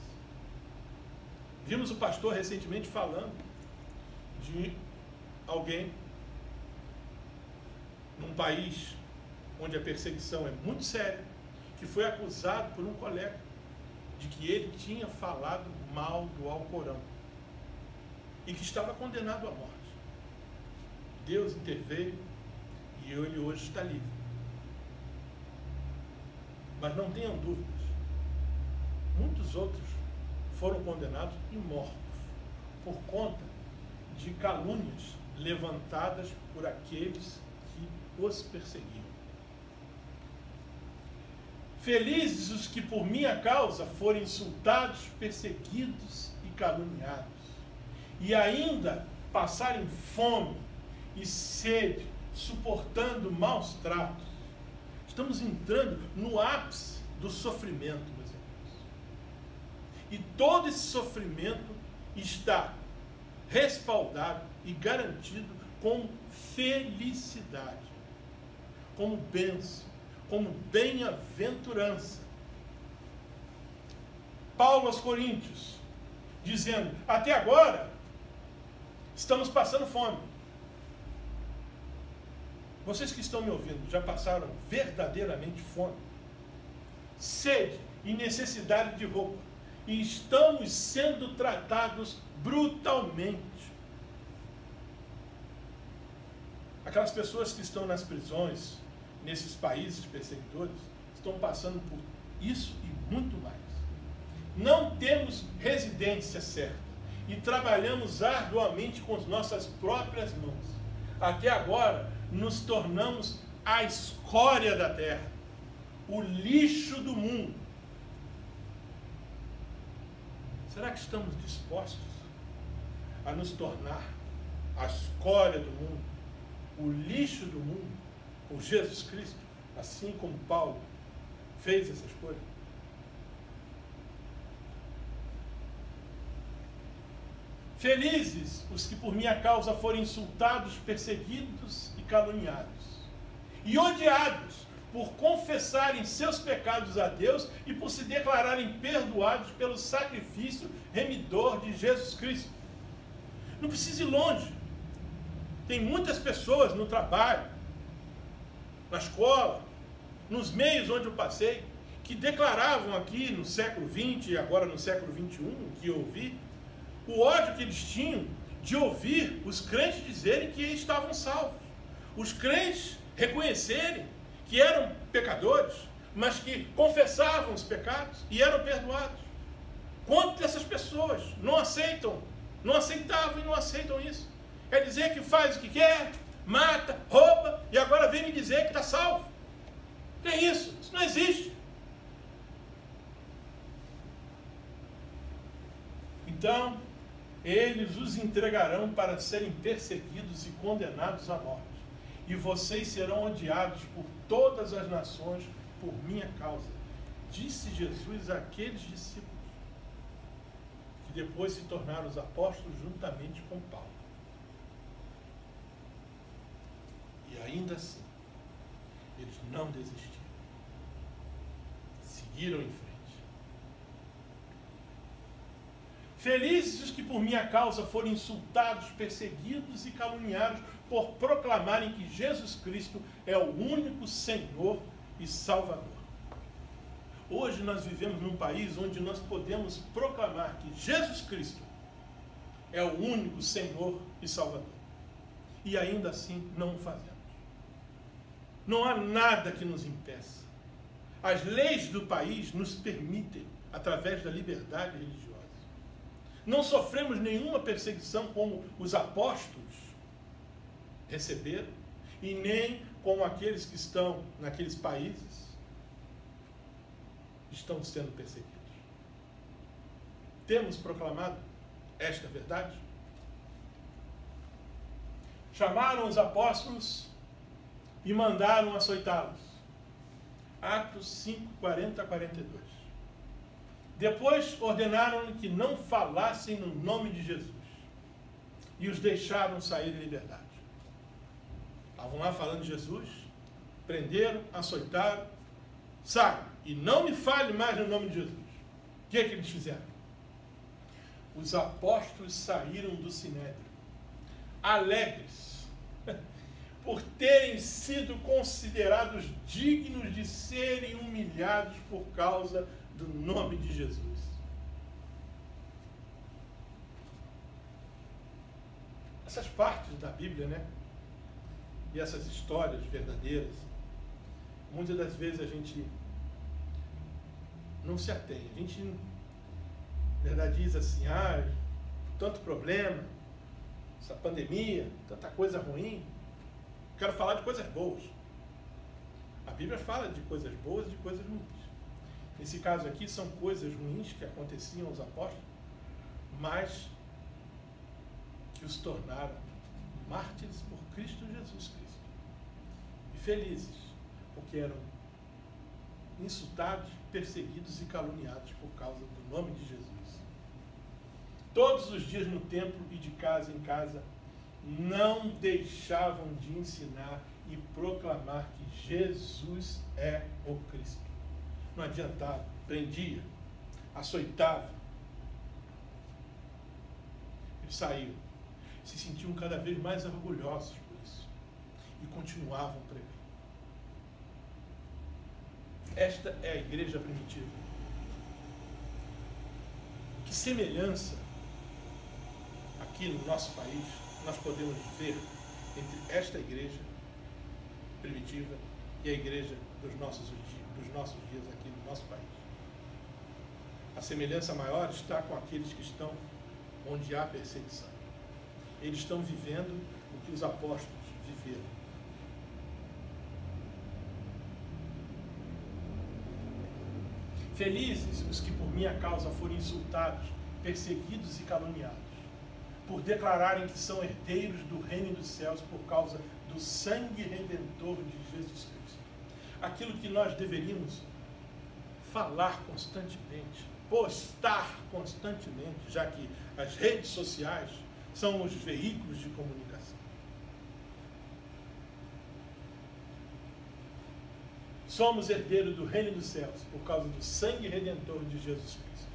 Vimos o pastor recentemente falando de alguém num país onde a perseguição é muito séria, que foi acusado por um colega de que ele tinha falado mal do Alcorão. e que estava condenado à morte. Deus interveio e ele hoje está livre. Mas não tenham dúvidas, muitos outros foram condenados e mortos por conta de calúnias levantadas por aqueles que os perseguiam. Felizes os que por minha causa forem insultados, perseguidos e caluniados, e ainda passarem fome e sede, suportando maus tratos. Estamos entrando no ápice do sofrimento, meus irmãos. E todo esse sofrimento está respaldado e garantido como felicidade, como bênção, como bem-aventurança. Paulo aos Coríntios, dizendo, até agora, estamos passando fome. Vocês que estão me ouvindo, já passaram verdadeiramente fome, sede e necessidade de roupa, e estamos sendo tratados brutalmente. Aquelas pessoas que estão nas prisões, nesses países perseguidores, estão passando por isso e muito mais. Não temos residência certa e trabalhamos arduamente com as nossas próprias mãos. Até agora, nos tornamos a escória da terra, o lixo do mundo. Será que estamos dispostos a nos tornar a escória do mundo, o lixo do mundo, por Jesus Cristo, assim como Paulo fez essa escolha? Felizes os que por minha causa forem insultados, perseguidos e caluniados, e odiados por confessarem seus pecados a Deus e por se declararem perdoados pelo sacrifício remidor de Jesus Cristo. Não precisa ir longe. Tem muitas pessoas no trabalho, na escola, nos meios onde eu passei, que declaravam aqui no século XX e agora no século XXI, que eu ouvi, o ódio que eles tinham de ouvir os crentes dizerem que estavam salvos. Os crentes reconhecerem que eram pecadores, mas que confessavam os pecados e eram perdoados. Quantas dessas pessoas não aceitavam e não aceitam isso? Quer dizer que faz o que quer, mata, rouba e agora vem me dizer que está salvo. Que é isso? Isso não existe. Então, eles os entregarão para serem perseguidos e condenados à morte. E vocês serão odiados por todas as nações por minha causa, disse Jesus àqueles discípulos, que depois se tornaram os apóstolos juntamente com Paulo. E ainda assim, eles não desistiram. Seguiram em frente. Felizes os que por minha causa forem insultados, perseguidos e caluniados por proclamarem que Jesus Cristo é o único Senhor e Salvador. Hoje nós vivemos num país onde nós podemos proclamar que Jesus Cristo é o único Senhor e Salvador. E ainda assim não o fazemos. Não há nada que nos impeça. As leis do país nos permitem, através da liberdade religiosa. Não sofremos nenhuma perseguição como os apóstolos receberam, e nem como aqueles que estão naqueles países estão sendo perseguidos. Temos proclamado esta verdade? Chamaram os apóstolos e mandaram açoitá-los. Atos 5, 40 a 42. Depois ordenaram que não falassem no nome de Jesus e os deixaram sair em liberdade. Estavam lá falando de Jesus, prenderam, açoitaram, sai, e não me fale mais no nome de Jesus. O que é que eles fizeram? Os apóstolos saíram do sinédrio, alegres, por terem sido considerados dignos de serem humilhados por causa do nome de Jesus. essas partes da Bíblia, né? E essas histórias verdadeiras, muitas das vezes a gente não se atém. A gente, na verdade, diz assim, tanto problema, essa pandemia, tanta coisa ruim. Quero falar de coisas boas. A Bíblia fala de coisas boas e de coisas ruins. Nesse caso aqui, são coisas ruins que aconteciam aos apóstolos, mas que os tornaram mártires por Cristo Jesus Cristo. E felizes, porque eram insultados, perseguidos e caluniados por causa do nome de Jesus. Todos os dias no templo e de casa em casa, não deixavam de ensinar e proclamar que Jesus é o Cristo. Não adiantava, prendia, açoitava. Eles saíram, se sentiam cada vez mais orgulhosos por isso e continuavam pregando. Esta é a igreja primitiva. Que semelhança aqui no nosso país nós podemos ver entre esta igreja primitiva e a igreja dos nossos dias aqui no nosso país? A semelhança maior está com aqueles que estão onde há perseguição. Eles estão vivendo o que os apóstolos viveram. Felizes os que por minha causa forem insultados, perseguidos e caluniados, por declararem que são herdeiros do reino dos céus por causa do sangue redentor de Jesus Cristo. Aquilo que nós deveríamos falar constantemente, postar constantemente, já que as redes sociais são os veículos de comunicação. Somos herdeiros do reino dos céus por causa do sangue redentor de Jesus Cristo.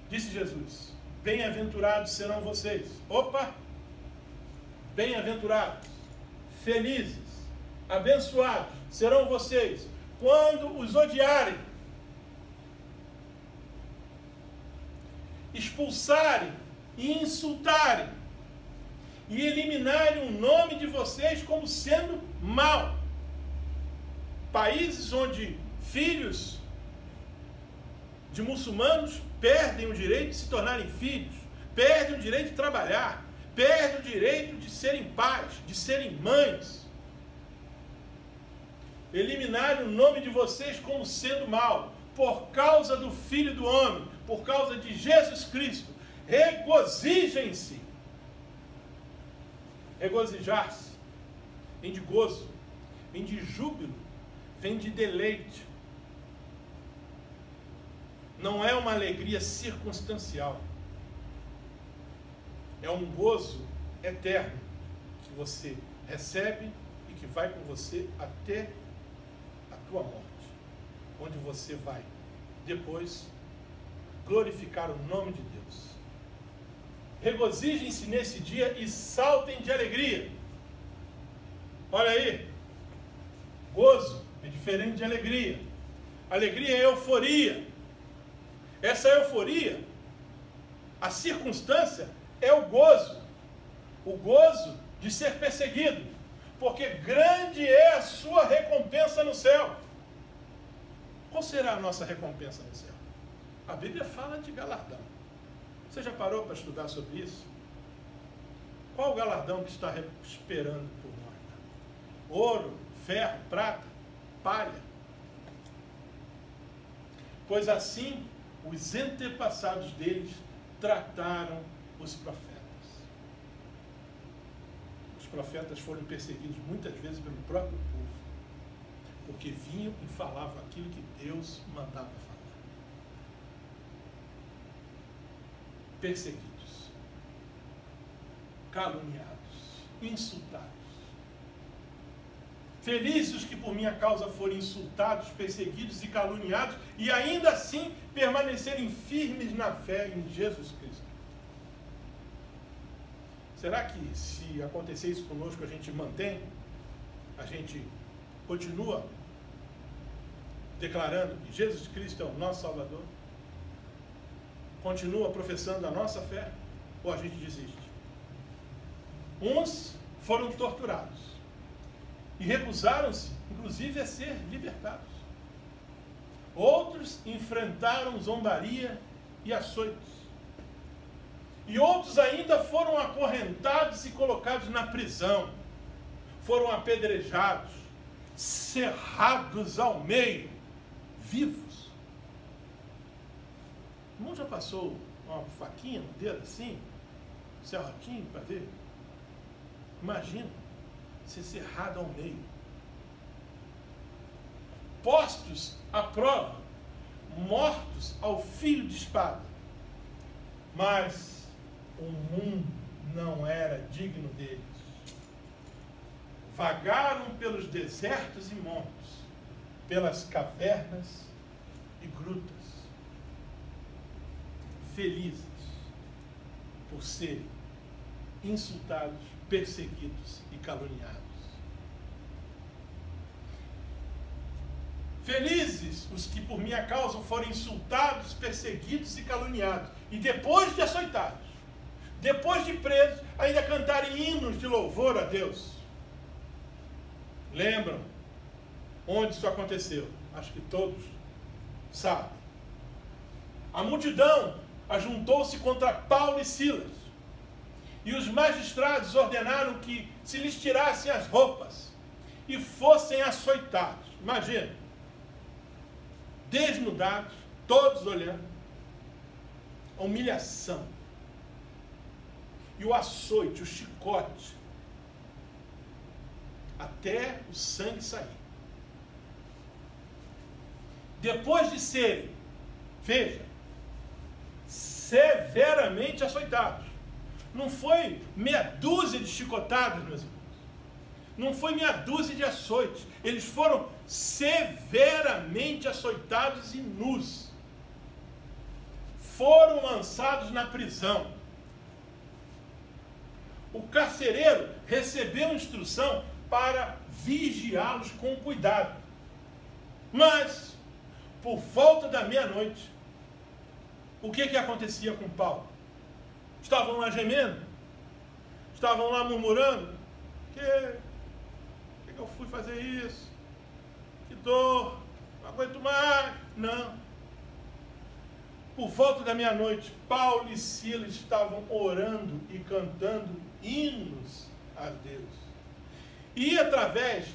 Disse Jesus, bem-aventurados serão vocês. Opa! Bem-aventurados, felizes, abençoados serão vocês quando os odiarem, expulsarem e insultarem e eliminarem o nome de vocês como sendo mau. Países onde filhos de muçulmanos perdem o direito de se tornarem filhos, perdem o direito de trabalhar, perdem o direito de serem pais, de serem mães. Eliminarem o nome de vocês como sendo mau, por causa do Filho do Homem, por causa de Jesus Cristo. Regozijem-se. Regozijar-se vem de gozo, vem de júbilo, vem de deleite. Não é uma alegria circunstancial. É um gozo eterno que você recebe e que vai com você até a tua morte, onde você vai depois glorificar o nome de Deus. Regozijem-se nesse dia e saltem de alegria. Olha aí, gozo é diferente de alegria. Alegria é euforia. Essa euforia, a circunstância é o gozo de ser perseguido, porque grande é a sua recompensa no céu. Qual será a nossa recompensa no céu? A Bíblia fala de galardão. Você já parou para estudar sobre isso? Qual o galardão que está esperando por nós? Ouro, ferro, prata, palha. Pois assim os antepassados deles trataram os profetas. Os profetas foram perseguidos muitas vezes pelo próprio povo, porque vinham e falavam aquilo que Deus mandava falar. Perseguidos, caluniados, insultados. Felizes os que por minha causa forem insultados, perseguidos e caluniados, e ainda assim permanecerem firmes na fé em Jesus Cristo. Será que se acontecer isso conosco, a gente mantém? A gente continua declarando que Jesus Cristo é o nosso Salvador? Continua professando a nossa fé? ou a gente desiste. Uns foram torturados e recusaram-se, inclusive, a ser libertados. Outros enfrentaram zombaria e açoites. E outros ainda foram acorrentados e colocados na prisão. Foram apedrejados, cerrados ao meio, vivos. O irmão já passou uma faquinha no dedo assim, serrotinho para ver? Imagina, ser cerrado ao meio. Postos à prova, mortos ao fio de espada. Mas o mundo não era digno deles. Vagaram pelos desertos e montes, pelas cavernas e grutas, felizes por serem insultados, perseguidos e caluniados. Felizes os que por minha causa forem insultados, perseguidos e caluniados, e depois de açoitados, depois de presos, ainda cantarem hinos de louvor a Deus. Lembram onde isso aconteceu? Acho que todos sabem. A multidão ajuntou-se contra Paulo e Silas, e os magistrados ordenaram que se lhes tirassem as roupas e fossem açoitados. Imagina, desnudados, todos olhando, a humilhação, e o açoite, o chicote, até o sangue sair. Depois de serem, veja, severamente açoitados. Não foi meia dúzia de chicotadas, meus irmãos. Não foi meia dúzia de açoites. Eles foram severamente açoitados e nus. Foram lançados na prisão. O carcereiro recebeu instrução para vigiá-los com cuidado. Mas, por volta da meia-noite, o que acontecia com Paulo? Estavam lá gemendo? Estavam lá murmurando? Que eu fui fazer isso? Que dor! Não aguento mais! Não. Por volta da meia-noite, Paulo e Silas estavam orando e cantando hinos a Deus. E através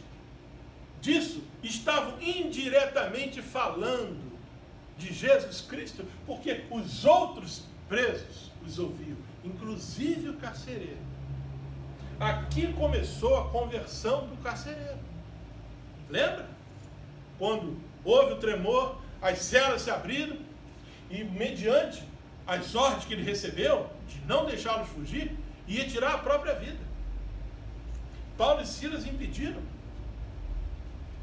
disso, estavam indiretamente falando de Jesus Cristo, porque os outros presos os ouviam, inclusive o carcereiro. Aqui começou a conversão do carcereiro. Lembra? Quando houve o tremor, as celas se abriram, e mediante as ordens que ele recebeu, de não deixá-los fugir, ia tirar a própria vida. Paulo e Silas impediram.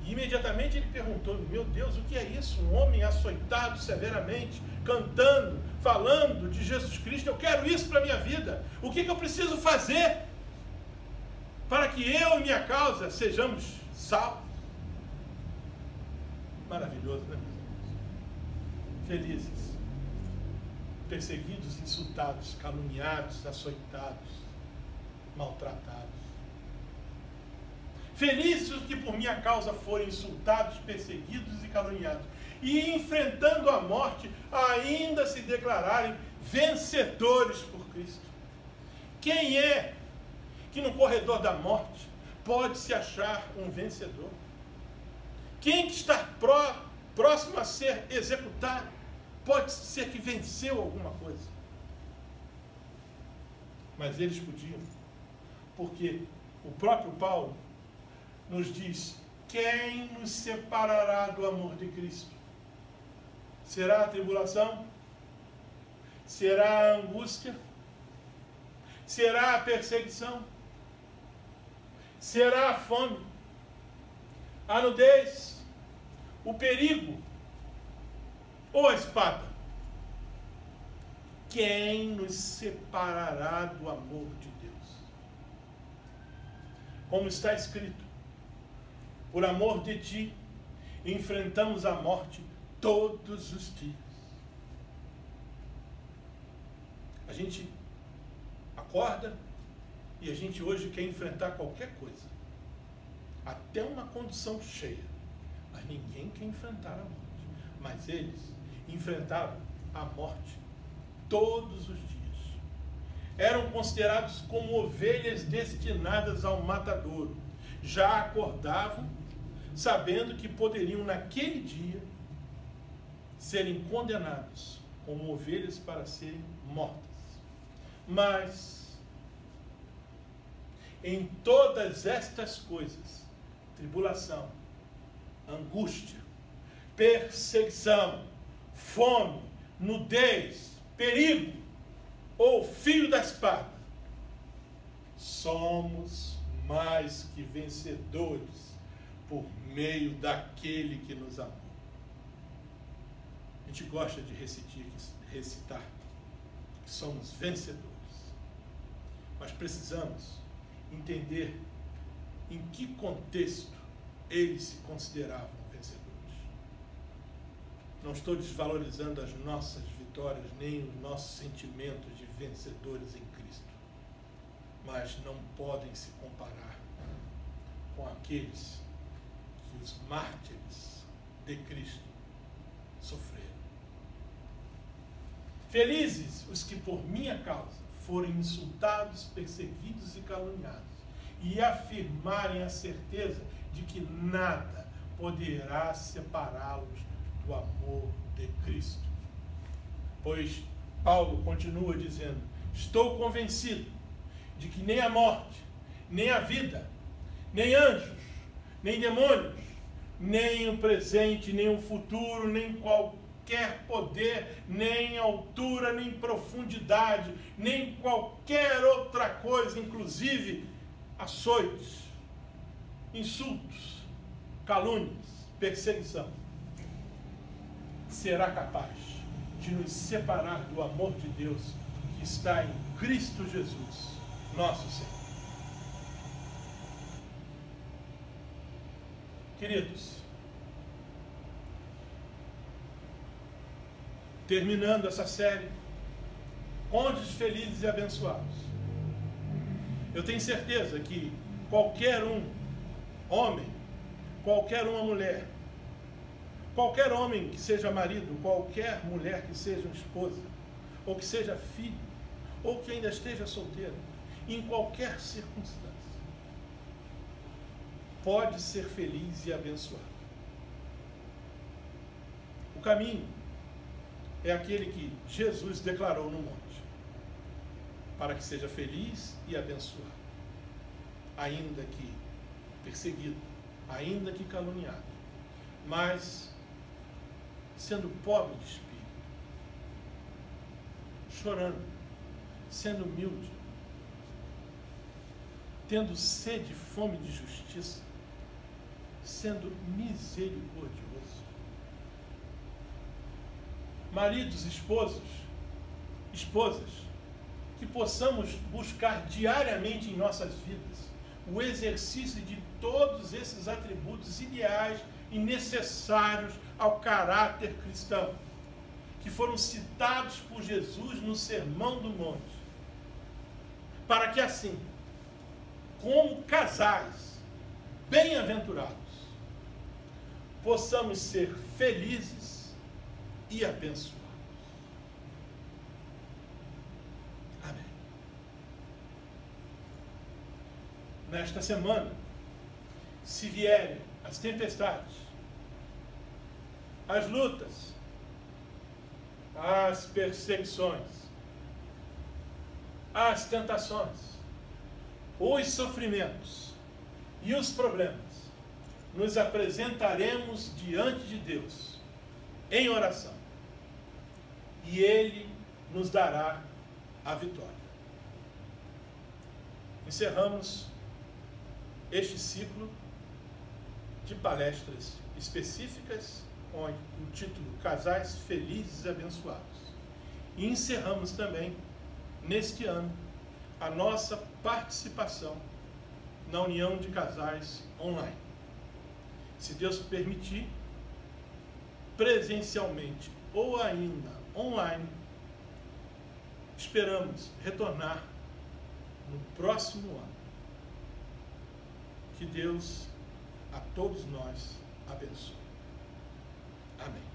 E imediatamente ele perguntou: meu Deus, o que é isso? Um homem açoitado severamente, cantando, falando de Jesus Cristo. Eu quero isso para a minha vida. O que eu preciso fazer para que eu e minha causa sejamos salvos? Maravilhoso, né, meus irmãos? Felizes, perseguidos, insultados, caluniados, açoitados, maltratados. Felizes os que por minha causa forem insultados, perseguidos e caluniados, e enfrentando a morte, ainda se declararem vencedores por Cristo. Quem é que no corredor da morte pode se achar um vencedor? Quem que está próximo a ser executado pode ser que venceu alguma coisa? Mas eles podiam, porque o próprio Paulo nos diz: quem nos separará do amor de Cristo? Será a tribulação? Será a angústia? Será a perseguição? Será a fome? A nudez? O perigo? Ou a espada? Quem nos separará do amor de Deus? Como está escrito: por amor de ti, enfrentamos a morte todos os dias. A gente acorda e a gente hoje quer enfrentar qualquer coisa, até uma condução cheia, mas ninguém quer enfrentar a morte. Mas eles enfrentavam a morte todos os dias. Eram considerados como ovelhas destinadas ao matadouro. Já acordavam sabendo que poderiam naquele dia serem condenados como ovelhas para serem mortas. Mas em todas estas coisas, tribulação, angústia, perseguição, fome, nudez, perigo ou fio da espada, somos mais que vencedores por meio daquele que nos amou. A gente gosta de recitar que somos vencedores, mas precisamos entender em que contexto eles se consideravam vencedores. Não estou desvalorizando as nossas vitórias, nem os nossos sentimentos de vencedores em Cristo, mas não podem se comparar com aqueles que os mártires de Cristo sofreram. Felizes os que por minha causa forem insultados, perseguidos e caluniados, e afirmarem a certeza de que nada poderá separá-los do amor de Cristo. Pois Paulo continua dizendo: estou convencido de que nem a morte, nem a vida, nem anjos, nem demônios, nem o presente, nem o futuro, nem qualquer poder, nem altura, nem profundidade, nem qualquer outra coisa, inclusive açoites, insultos, calúnias, perseguição, será capaz de nos separar do amor de Deus que está em Cristo Jesus, nosso Senhor. Queridos, terminando essa série, Cônjuges Felizes e Abençoados, eu tenho certeza que qualquer um, homem, qualquer uma mulher, qualquer homem que seja marido, qualquer mulher que seja esposa, ou que seja filho, ou que ainda esteja solteiro, em qualquer circunstância, pode ser feliz e abençoado. O caminho é aquele que Jesus declarou no monte, para que seja feliz e abençoado, ainda que perseguido, ainda que caluniado, mas sendo pobre de espírito, chorando, sendo humilde, tendo sede e fome de justiça, sendo misericordioso. Maridos, esposas, que possamos buscar diariamente em nossas vidas o exercício de todos esses atributos ideais e necessários ao caráter cristão, que foram citados por Jesus no Sermão do Monte, para que assim, como casais bem-aventurados, possamos ser felizes e abençoados. Amém. Nesta semana, se vierem as tempestades, as lutas, as perseguições, as tentações, os sofrimentos e os problemas, nos apresentaremos diante de Deus em oração e Ele nos dará a vitória. Encerramos este ciclo de palestras específicas com o título Casais Felizes e Abençoados. E encerramos também, neste ano, a nossa participação na União de Casais online. Se Deus permitir, presencialmente ou ainda online, esperamos retornar no próximo ano. Que Deus a todos nós abençoe. Amém.